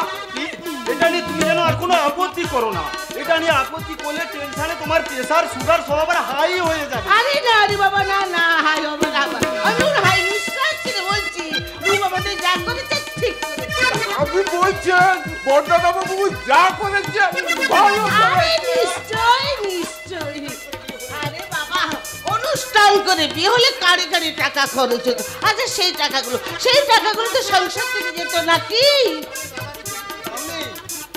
এটা নিয়ে তুমি যেন আর কোনো আপত্তি করো না। এটা নিয়ে আপত্তি করলে টেনশনে তোমার প্রেসার সুগার সব আবার হাই হয়ে যাবে। আরে না রে বাবা, না না হাই হবে না। আমি হাই নিশ্চয় ছিল বলছি, রূপ আমাদের যা করেছে ঠিক করেছে। আপনি বলছেন বড় দাদা বাবু যা করেছে ভালো করেছে? নিশ্চয় নিশ্চয়। আরে বাবা, অনুষ্ঠান করে বিয়ে হলে কারে কারে টাকা খরচ হতো। আচ্ছা সেই টাকাগুলো তো সংসার থেকে যেত নাকি?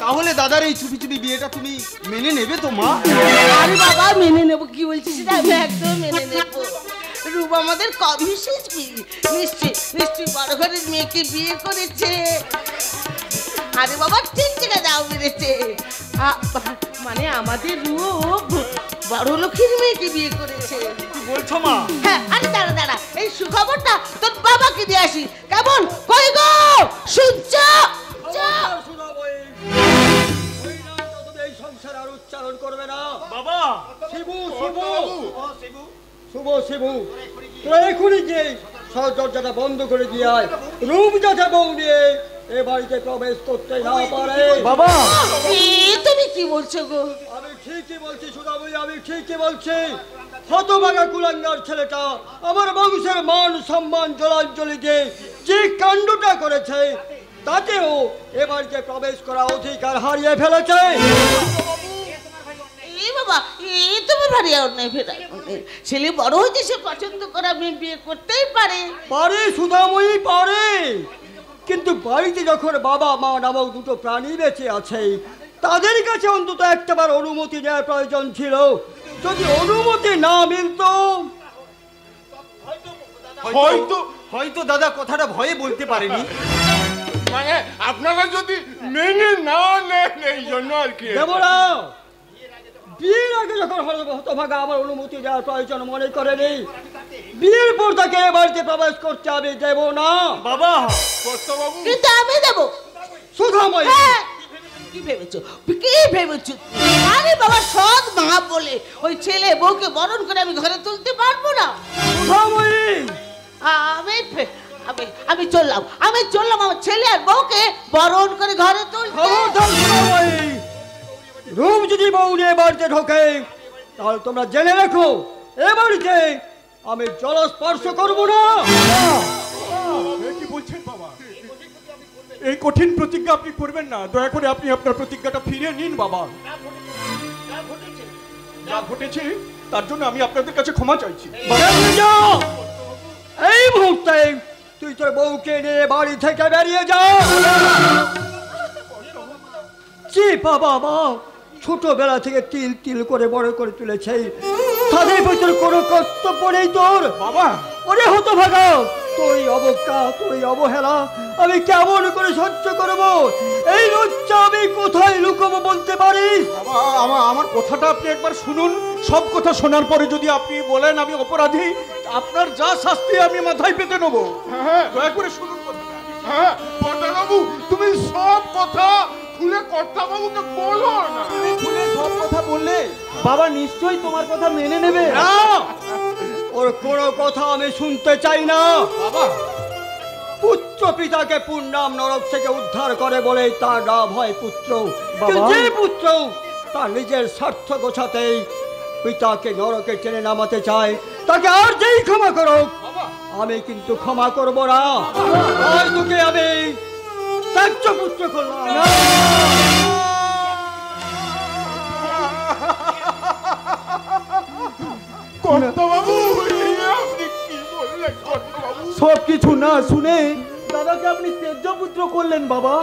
তাহলে দাদার এই চুপি চুপি বিয়েটা তুমি মেনে নেবে তো মা? আরে বাবা মেনে নেবো কি বলছিস? আমি একদম মেনে নেবো। রূপ আমাদের কম বিশেষ বিয়ে, নিশ্চয়ই বড় ঘরের মেয়েকে বিয়ে করেছে। আরে বাবা ঠিক জায়গা দাও মেরেছে। মানে আমাদের রূপ বড় লোকের মেয়েকে বিয়ে করেছে। কি বলছো মা? হ্যাঁ, আরে দাঁড়া, এই সুখবরটা তোর বাবাকে দিয়ে আসি। কেমন? কই গো শুনছ? উচ্চারণ করবে না বাবা। শিবু শিবু শুভ শিবু, তোরা এখনই যে দরজাটা বন্ধ করে দিয়ে আয়। রূপ যাতে বউ নিয়ে এ বাড়িতে প্রবেশ করতে না পারে। বাবা তুমি কি বলছো গো? আমি ঠিকই বলছি সুদাবই, আমি ঠিকই বলছি। হতভাগা কুলাঙ্গার ছেলেটা আমার বংশের মান সম্মান জলাঞ্জলি দিয়ে যে কাণ্ডটা করেছে, তাতেও এ বাড়িতে প্রবেশ করা অধিকার হারিয়ে ফেলেছে। বাবা, এ তুমি ভারী অন্যায় ফেরা। ছেলে বড় হয়েছে, সে পছন্দ করে মেয়ে বিয়ে করতেই পারে। পারে সুধাময়ী পারে, কিন্তু বাড়িতে যখন বাবা মা নামক দুটো প্রাণী বেঁচে আছে, তাদের কাছে অন্তত একটাবার অনুমতি নেওয়ার প্রয়োজন ছিল। যদি অনুমতি না মিলতো, হয়তো হয়তো দাদা কথাটা ভয়ে বলতে পারেনি। মানে আপনারা যদি মেনে না নেন এই জন্য আর কি। দেবরা বিয়ের আগে যখন হতভাগা আমার অনুমতি দেওয়ার প্রয়োজন মনে করেনি, বিয়ের পর তাকে এ বাড়িতে প্রবেশ করতে আমি দেব না। বাবা কর্তাবাবু, কিন্তু আমি দেবো। সুধাময়ী, কি ভেবেছো, কি ভেবেছো? আরে বাবা, সৎ মা বলে ওই ছেলে বউকে বরণ করে আমি ঘরে তুলতে পারবো না। সুধাময়ী, আমি আমি আমি চললাম, আমার ছেলে আর বউকে বরণ করে ঘরে তুলতে। খবরদার সুধাময়ী, রূপ যদি বউ নিয়ে বাড়িতে ঢোকে, তাহলে তোমরা জেনে রেখো, এ বাড়িতে আমি জলস্পর্শ করবো না। কি বলছেন বাবা? এই কঠিন প্রতিজ্ঞা আপনি করবেন না। দয়া করে আপনি আপনার প্রতিজ্ঞাটা ফিরিয়ে নিন বাবা। যা ঘটেছে তার জন্য আমি আপনাদের কাছে ক্ষমা চাইছি। এই মুহূর্তে তুই তোর বউকে নিয়ে বাড়ি থেকে বেরিয়ে যা। জি বাবা, মা ছোটবেলা থেকে তিল তিল করে বড় করে তুলেছে, তাদের ভিতরে কোনো কর্তব্য নেই তোর। বাবা, ওরে হতভাগা, তোর অবজ্ঞা, তোর অবহেলা আমি কেমন করে সহ্য করবো? এই লজ্জা আমি কোথায় লুকোবো বলতে পারিস? বাবা, আমার কথাটা আপনি একবার শুনুন। সব কথা শোনার পরে যদি আপনি বলেন আমি অপরাধী, আপনার যা শাস্তি আমি মাথায় পেতে নেবো। হ্যাঁ, দয়া করে শুনুন কথাটা। হ্যাঁ কর্তাবাবু, তুমি সব কথা খুলে কর্তাবাবুকে বলো না। খুলে সব কথা বললে বাবা নিশ্চয়ই তোমার কথা মেনে নেবে। না, ওর কোনো কথা আমি শুনতে চাই না। বাবা, পুত্র পিতাকে পূর্ণাম নরক থেকে উদ্ধার করে বলে তার নাম হয় পুত্র। যে পুত্র তার নিজের স্বার্থ গোছাতেই পিতাকে নরকে টেনে নামাতে চায়, তাকে আর যেই ক্ষমা করো, আমি কিন্তু ক্ষমা করব না। আর তোকে আমি ত্যায্য পুত্র করলাম না। কর্তাবাবু, আপনি কি বললেন কর্তাবাবু? সব কিছু না শুনে দাদাকে আপনি তেজপুত্র করলেন বাবা।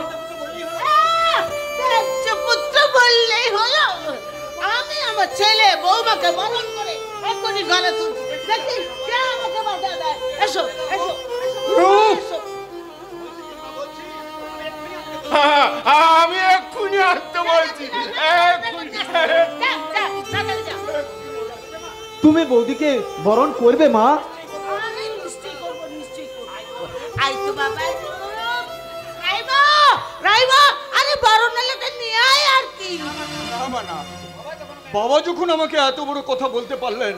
পুত্র বললেই হলো? আমি আমার ছেলে বৌমাকে বরণ করে এক্ষুনি ঘরে তুলছি। দেখি কে আমাকে বাধা দেয়। এসো এসো এসো। আমি এক্ষুনি আসতে বলছি, এক্ষুনি। তুমি বৌদিকে বরণ করবে মা? আমি নিশ্চয়ই করবো, নিশ্চয়ই করবো। আই তো বাবা, রাইবা, আরে বরণ এলাকা নিয়ে আয় আর কি। বাবা যখন আমাকে এত বড় কথা বলতে পারলেন,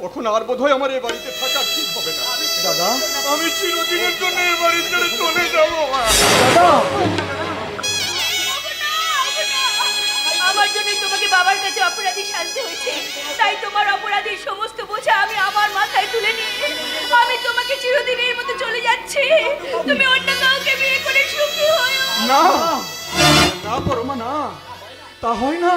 তখন আর বোধহয় আমার এই বাড়িতে থাকা ঠিক হবে না। দাদা, আমি চিরদিনের জন্য এই বাড়ি ছেড়ে চলে যাবো। দাদা, আমার জন্যই তোমাকে বাবার কাছে অপরাধী শাস্তি হয়েছে, তাই তোমার অপরাধীর সমস্ত বোঝা আমি আমার মাথায় তুলে নিয়ে আমি তোমাকে চিরদিনের মতো চলে যাচ্ছি। তুমি অন্য কাউকে বিয়ে করে সুখী হও। না না পরমা, না, তা হয় না।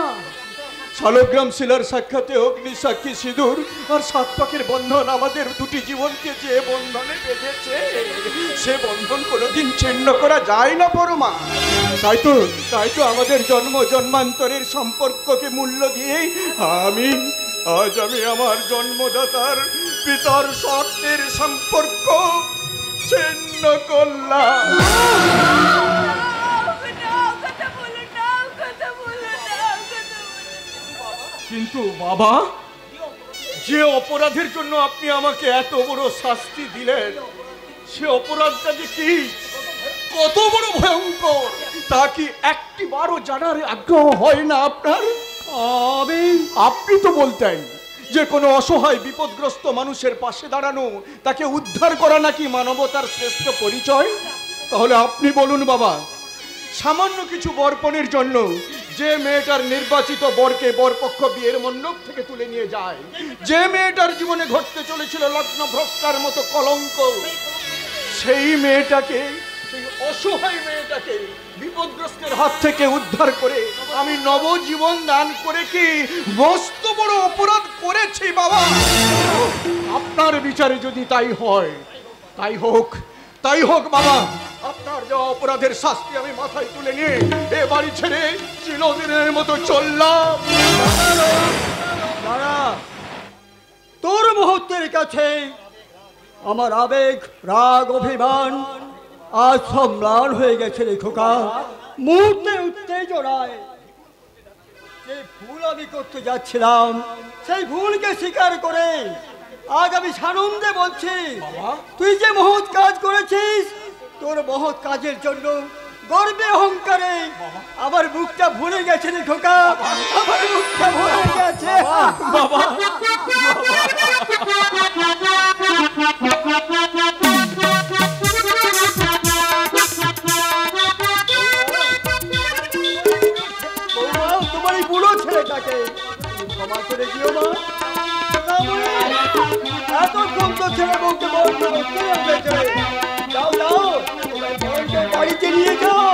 শালগ্রাম শিলার সাক্ষাতে অগ্নি সাক্ষী সিঁদুর আর সাত পাকের বন্ধন আমাদের দুটি জীবনকে যে বন্ধনে বেঁধেছে, সে বন্ধন কোনোদিন ছিন্ন করা যায় না পরমা। তাই তো আমাদের জন্ম জন্মান্তরের সম্পর্ককে মূল্য দিয়েই আজ আমি আমার জন্মদাতার পিতার শর্তের সম্পর্ক ছিন্ন করলাম। কিন্তু বাবা, যে অপরাধের জন্য আপনি আমাকে এত বড় শাস্তি দিলেন, সে অপরাধটা যে কি, কত বড় ভয়ঙ্কর, তা কি একটিবারও জানার আগ্রহ হয় না আপনার? আপনি তো বলতেন যে কোনো অসহায় বিপদগ্রস্ত মানুষের পাশে দাঁড়ানো, তাকে উদ্ধার করা নাকি মানবতার শ্রেষ্ঠ পরিচয়। তাহলে আপনি বলুন বাবা, সামান্য কিছু বরপণের জন্য যে মেয়েটার নির্বাচিত বরকে বরপক্ষ বিয়ের মণ্ডপ থেকে তুলে নিয়ে যায়, যে মেয়েটার জীবনে ঘটতে চলেছিল লগ্ন ভ্রষ্টার মতো কলঙ্ক, সেই মেয়েটাকে, সেই অসহায় মেয়েটাকে বিপদগ্রস্তের হাত থেকে উদ্ধার করে আমি নবজীবন দান করে কি মস্ত বড় অপরাধ করেছি বাবা? আপনার বিচারে যদি তাই হয়, তাই হোক বাবা। আপনার যা অপরাধের শাস্তি আমি মাথায় তুলে নিয়ে এ বাড়ি ছেড়ে চিরদিনের মতো চললাম। তোর মুহূর্তের কাছে আমার আবেগ, রাগ, অভিমান আজ সব ম্লান হয়ে গেছে রে খোকা। মুহূর্তে উত্তেজনায় যে ভুল আমি করতে যাচ্ছিলাম, সেই ভুলকে স্বীকার করে আজ আমি সানন্দে বলছি, তুই যে মহৎ কাজ করেছিস, তোর মহৎ কাজের জন্য গর্বে অহংকারে আমার বুকটা ভরে গেছে রে খোকা, আমার বুকটা ভরে গেছে বাবা। তোমার এই বুড়ো ছেলেটাকে ক্ষমা করে দিও মা। এতক্ষণ তো ছেলে বউকে বলতে যাও যাও বাড়িতে নিয়ে যাও।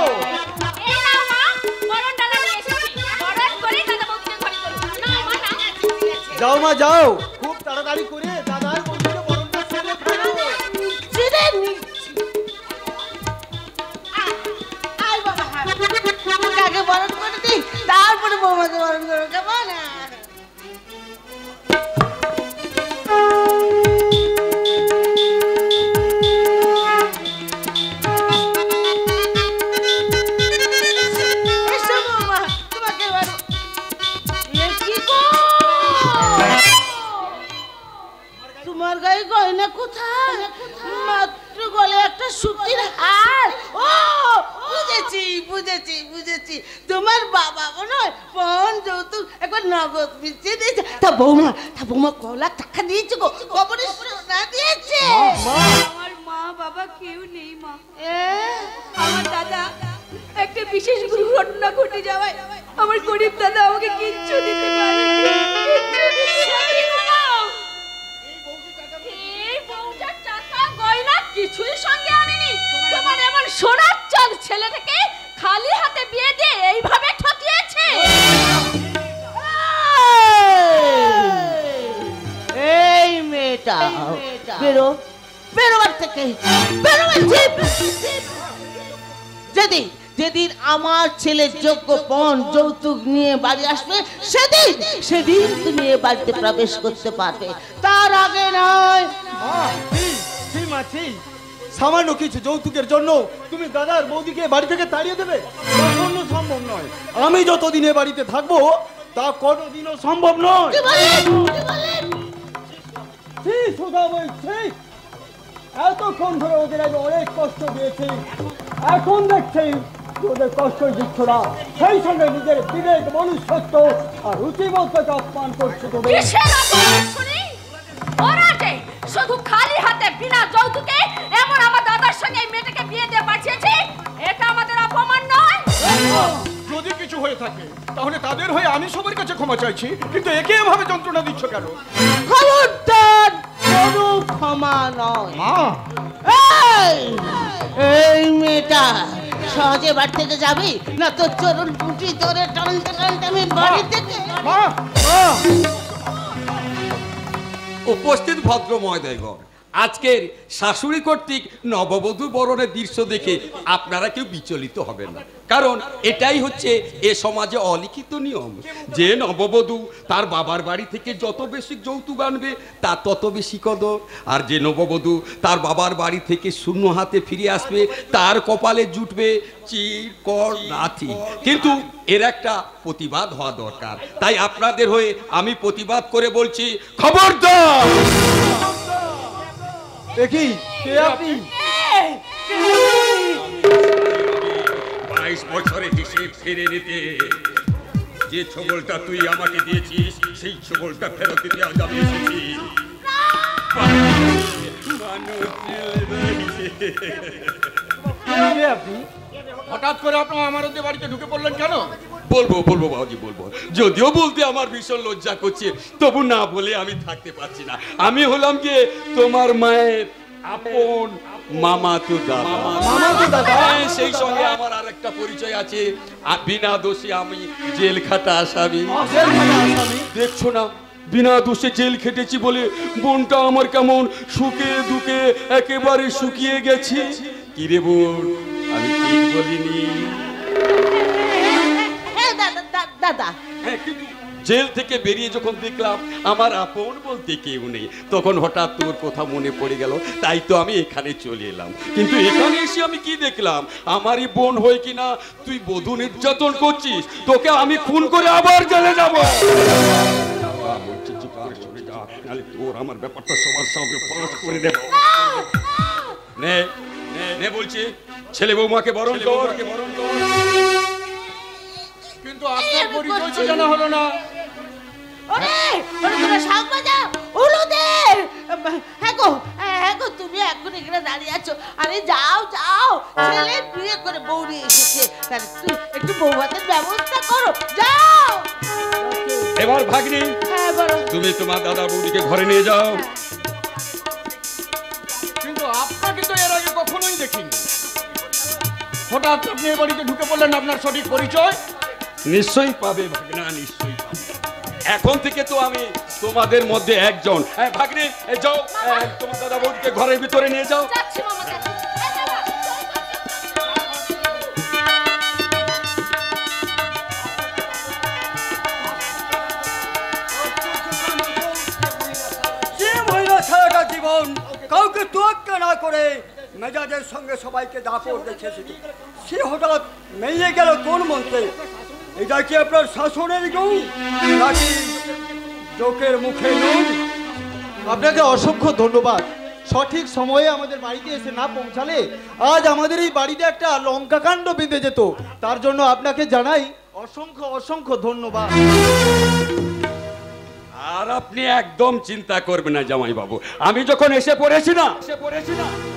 যাও মা যাও, খুব তাড়াতাড়ি করে দাদার বউকে বরণটা ছেড়ে ফেলো। কাকে বরণ করে দিই, তারপরে বৌমাকে বরণ করো, কেমন? তোমার গায়ে গয়না কোথায়? মাত্র গলে একটা সুতির হার। ও বুঝেছি তোমার বাবা মনে হয় পণ যৌতুক একবার নগদ বিছিয়ে দিয়েছে। তা বৌমা ক লাখ টাকা দিয়েছে গো, কবরে সোনা দিয়েছে। আমার মা বাবা কেউ নেই মা। আমার দাদা একটা বিশেষ দুর্ঘটনা ঘটে যাওয়ায় আমার গরিব দাদা আমাকে কিচ্ছু দিতে পারেনি। কিছুই সঙ্গে আনেনি। তোমার এমন সোনার চাঁদ ছেলেটাকে খালি হাতে বিয়ে দিয়ে এইভাবে ঠকিয়েছে। এই মেয়েটা বেরোবার থেকে যেদিন আমার ছেলের যোগ্য পণ যৌতুক নিয়ে বাড়ি আসবে, সেদিন তুমি এ বাড়িতে প্রবেশ করতে পারবে, তার আগে নয়। সামান্য কিছু যৌতুকের জন্য তুমি দাদার বৌদিকে বাড়ি থেকে তাড়িয়ে দেবে? কখনো সম্ভব নয়। আমি যতদিন এ বাড়িতে থাকবো তা কোনোদিনও সম্ভব নয়। এতক্ষণ ধরে ওদের আগে অনেক কষ্ট দিয়েছি, এখন দেখছি ওদের কষ্ট দিচ্ছ না, সেই সঙ্গে নিজের বিবেক, মনুষ্যত্ব আর রুচিবোধকে অপমান করছে। তুমি শুধু খালি হাতে বিনা যৌতুকে এমন আমার দাদার সঙ্গে এই মেয়েটাকে বিয়ে দিয়ে পাঠিয়েছে, এটা আমাদের অপমান নয়? যদি কিছু হয়ে থাকে তাহলে তাদের হয়ে আমি সবার কাছে ক্ষমা চাইছি, কিন্তু একে এভাবে যন্ত্রণা দিচ্ছ কেন? খবরদার, কোনো ক্ষমা নয়। এই মেয়েটা সহজে বাড়ি থেকে যাবি না, তোর চরণ পুটি ধরে টানতে আমি বাড়ি থেকে। উপস্থিত ভদ্র মহোদয়গণ, আজকের শাশুড়ি কর্তৃক নববধূ বরণের দৃশ্য দেখে আপনারা কেউ বিচলিত হবেন না, কারণ এটাই হচ্ছে এ সমাজে অলিখিত নিয়ম যে নববধূ তার বাবার বাড়ি থেকে যত বেশি যৌতুক আনবে তার তত বেশি কদর, আর যে নববধূ তার বাবার বাড়ি থেকে শূন্য হাতে ফিরে আসবে তার কপালে জুটবে চিরকর নাথি। কিন্তু এর একটা প্রতিবাদ হওয়া দরকার, তাই আপনাদের হয়ে আমি প্রতিবাদ করে বলছি, খবরদার! দেখি কে আপনি? 22 বছরে হিসেব ফিরে নিতে যে ছবলটা তুই আমাকে দিয়েছিস সেই ছবলটা ফেরত দিতে আজ আমি এসেছি। হঠাৎ করে আপনার আমার বাড়িতে ঢুকে পড়লেন কেন? বলবো বাবাজি, বলবো। যদিও বলতে আমার ভীষণ লজ্জা করছে, তবু না বলে আমি থাকতে পারছি না। আমি হলাম যে তোমার মায়ের আপন মামাতো দাদা। হ্যাঁ, সেই সঙ্গে আমার আরেকটা পরিচয় আছে, বিনা দোষে আমি জেল খাটা আসামি। দেখছো না, বিনা দোষে জেল খেটেছি বলে বোনটা আমার কেমন সুখে দুঃখে একেবারে শুকিয়ে গেছে। কিরে বোন, আমি ঠিক বলিনি? দাদা, হ্যাঁ, কিন্তু জেল থেকে বেরিয়ে যখন দেখলাম আমার আপন বলতে কেউ নেই, তখন হঠাৎ তোর কথা মনে পড়ে গেল, তাই তো আমি এখানে চলে এলাম। কিন্তু এখানে এসে আমি কি দেখলাম, আমারই বোন হয়ে কিনা তুই বধূ নির্যাতন করছিস। তোকে আমি খুন করে আবার জেলে যাব। তোর আমার ব্যাপারটা সবার সঙ্গে ফাঁস করে দেব। নে নে বলছি, ছেলে বৌমাকে বরণ কর। কিন্তু আপনার পরিচয় তো জানা হলো না। তুমি এখন এখানে দাঁড়িয়ে আছো? আরে যাও যাও, ছেলে বিয়ে করে বউ নিয়ে এসেছে, একটু বউ ভাতের ব্যবস্থা করো, যাও। এবার ভাগ্নি, তুমি তোমার দাদা বৌদিকে ঘরে নিয়ে যাও। কিন্তু আপনাকে তো এর আগে কখনোই দেখিনি, হঠাৎ আপনি এ বাড়িতে ঢুকে পড়লেন, আপনার সঠিক পরিচয়? নিশ্চয়ই পাবে ভাগনা, নিশ্চয়ই পাবে। এখন থেকে তো আমি তোমাদের মধ্যে একজন। ভাগ্নি, যাও, তোমার দাদা বৌদিকে ঘরের ভিতরে নিয়ে যাও। সারাটা জীবন কাউকে তোয়াক্কা না করে মেজাজের সঙ্গে সবাইকে দাপট দেখেছে, সে হঠাৎ মেয়ে গেল কোন মন্ত্রে? এটা কি আপনার শাসনের গুণ নাকি চোখের মুখে নুন? আপনাকে অসংখ্য ধন্যবাদ। সঠিক সময়ে আমাদের বাড়িতে এসে না পৌঁছালে আজ আমাদের এই বাড়িতে একটা লঙ্কাকাণ্ড বেঁধে যেত। তার জন্য আপনাকে জানাই অসংখ্য অসংখ্য ধন্যবাদ। আর আপনি একদম চিন্তা করবেন না জামাই বাবু, আমি যখন এসে পড়েছি না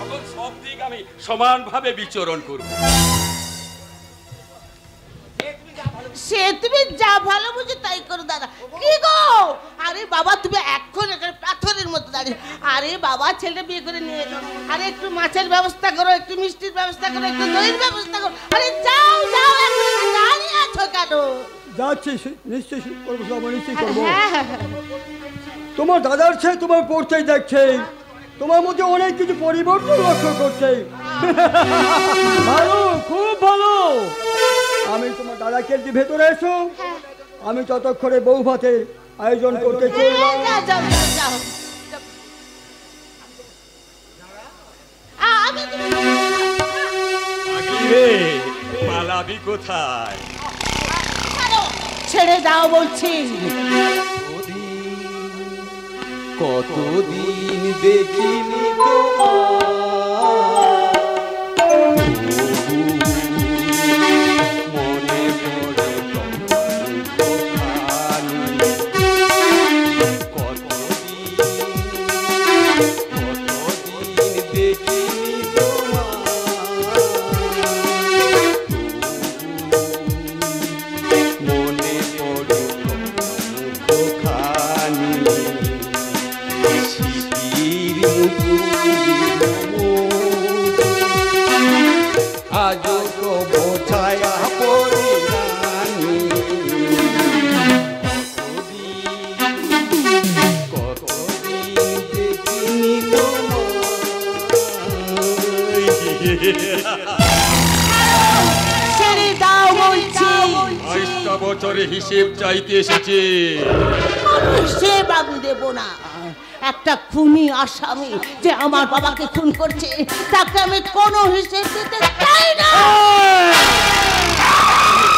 তখন সব দিক আমি সমানভাবে বিচরণ করব। সে তুমি যা ভালো বুঝে তাই করো দাদা। কি গো, আরে বাবা তুমি এখন এখানে পাথরের মতো দাঁড়িয়ে, আরে বাবা ছেলে বিয়ে করে নিয়ে এলো, আরে একটু মাছের ব্যবস্থা করো, একটু মিষ্টির ব্যবস্থা করো, একটু দইয়ের ব্যবস্থা করো। আরে যাও যাও, এখন দাঁড়িয়ে আছো কেন? যাচ্ছি, নিশ্চয়ই করবো, নিশ্চয়ই করবো। তোমার দাদার ছেলে তোমার পড়তেই দেখছে, তোমার মধ্যে অনেক কিছু পরিবর্তন লক্ষ্য করছে। ভালো, খুব ভালো। আমি তোমার দাদাকে ভেতরে এসো, আমি ততক্ষণে বউ ভাতের আয়োজন করতে চললাম। পালাবি কোথায়? ছেড়ে দাও বলছি। কতদিন দেখিনি মনে পড়ে কতদিন দেখিনি মনে পড়ে খানি আজো তো বোঝায়া পড়ি রানী, কতদিন দেখিনি ছেড়ে দাও বলছি। 22টা বছরে হিসেব চাইতে এসেছে। হিসেব আমি দেব না। একটা খুনি আসামি যে আমার বাবাকে খুন করছে, তাকে আমি কোনো হিসেব দিতে চাই না।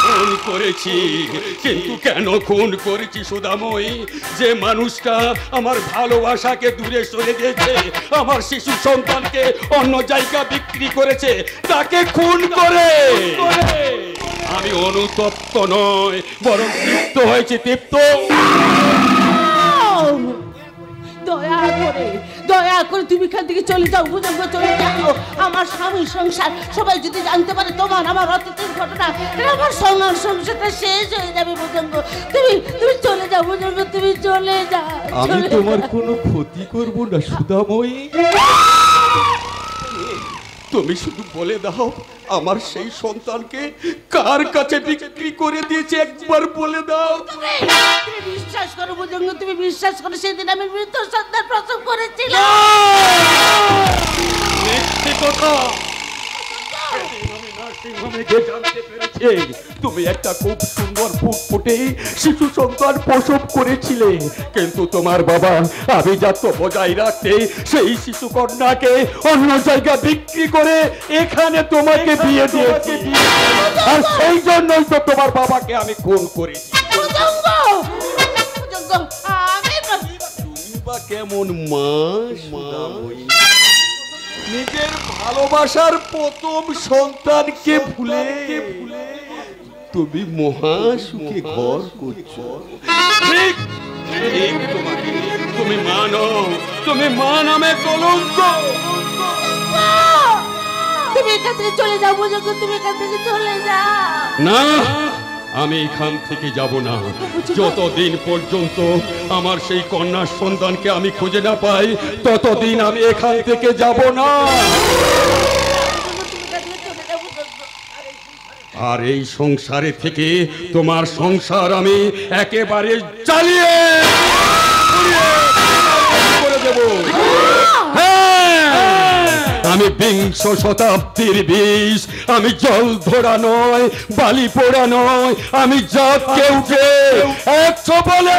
খুন করেছি, কিন্তু কেন খুন করেছি সুদাময়ী? যে মানুষটা আমার ভালোবাসাকে দূরে সরে দিয়েছে, আমার শিশু সন্তানকে অন্য জায়গা বিক্রি করেছে, তাকে খুন করে আমি অনুতপ্ত নয়, বরং তৃপ্ত হয়েছে। তৃপ্ত। দয়া করে তুমি এখান থেকে চলে যাও, বুঝাবো, চলে যাও। আমার স্বামীর সংসার সবাই যদি জানতে পারে তোমার আমার অতীতের ঘটনা, আমার সংসারটা শেষ হয়ে যাবে। বুঝাবো, তুমি চলে যাও, বুঝাবো, তুমি চলে যাও। আমি তোমার কোনো ক্ষতি করব না সুদাময়ী। তুমি শুধু বলে দাও আমার সেই সন্তানকে কার কাছে বিক্রি করে দিয়েছে, একবার বলে দাও। তুমি বিশ্বাস করো বুজঙ্গ, তুমি বিশ্বাস করো সেদিন আমি মৃত সন্তান প্রসব করেছিলাম। মিথ্যে কথা। জানতে পেরেছে তুমি একটা খুব সুন্দর ফুটফুটে শিশু সন্তান প্রসব করেছিলে, কিন্তু তোমার বাবা আভিজাত্য বজায় রাখতে সেই শিশু কন্যাকে অন্য জায়গা বিক্রি করে এখানে তোমাকে বিয়ে দিয়েছে। আর সেই জন্যই তো তোমার বাবাকে আমি খুন করেছি। তুমি বা কেমন মা, নিজের ভালোবাসার প্রথম সন্তানকে ভুলে তুমি মহাসুখে ঘর করছো। ঠিক ঠিক, তুমি মানো, তুমি মা নামে কলঙ্ক। তুমি এখান থেকে চলে যাও বুজঙ্গ, তুমি এখান থেকে চলে যাও। না, আমি এখান থেকে যাব না যতদিন পর্যন্ত আমার সেই কন্যার সন্তানকে আমি খুঁজে না পাই, ততদিন আমি এখান থেকে যাব না। আর এই সংসারে থেকে তোমার সংসার আমি একেবারে চালিয়ে করে দেব। আমি বিংশ শতাব্দীর বিষ, আমি জল ধরা নয়, বালি পোড়া নয়, আমি জাতকে উঠে 100 বলে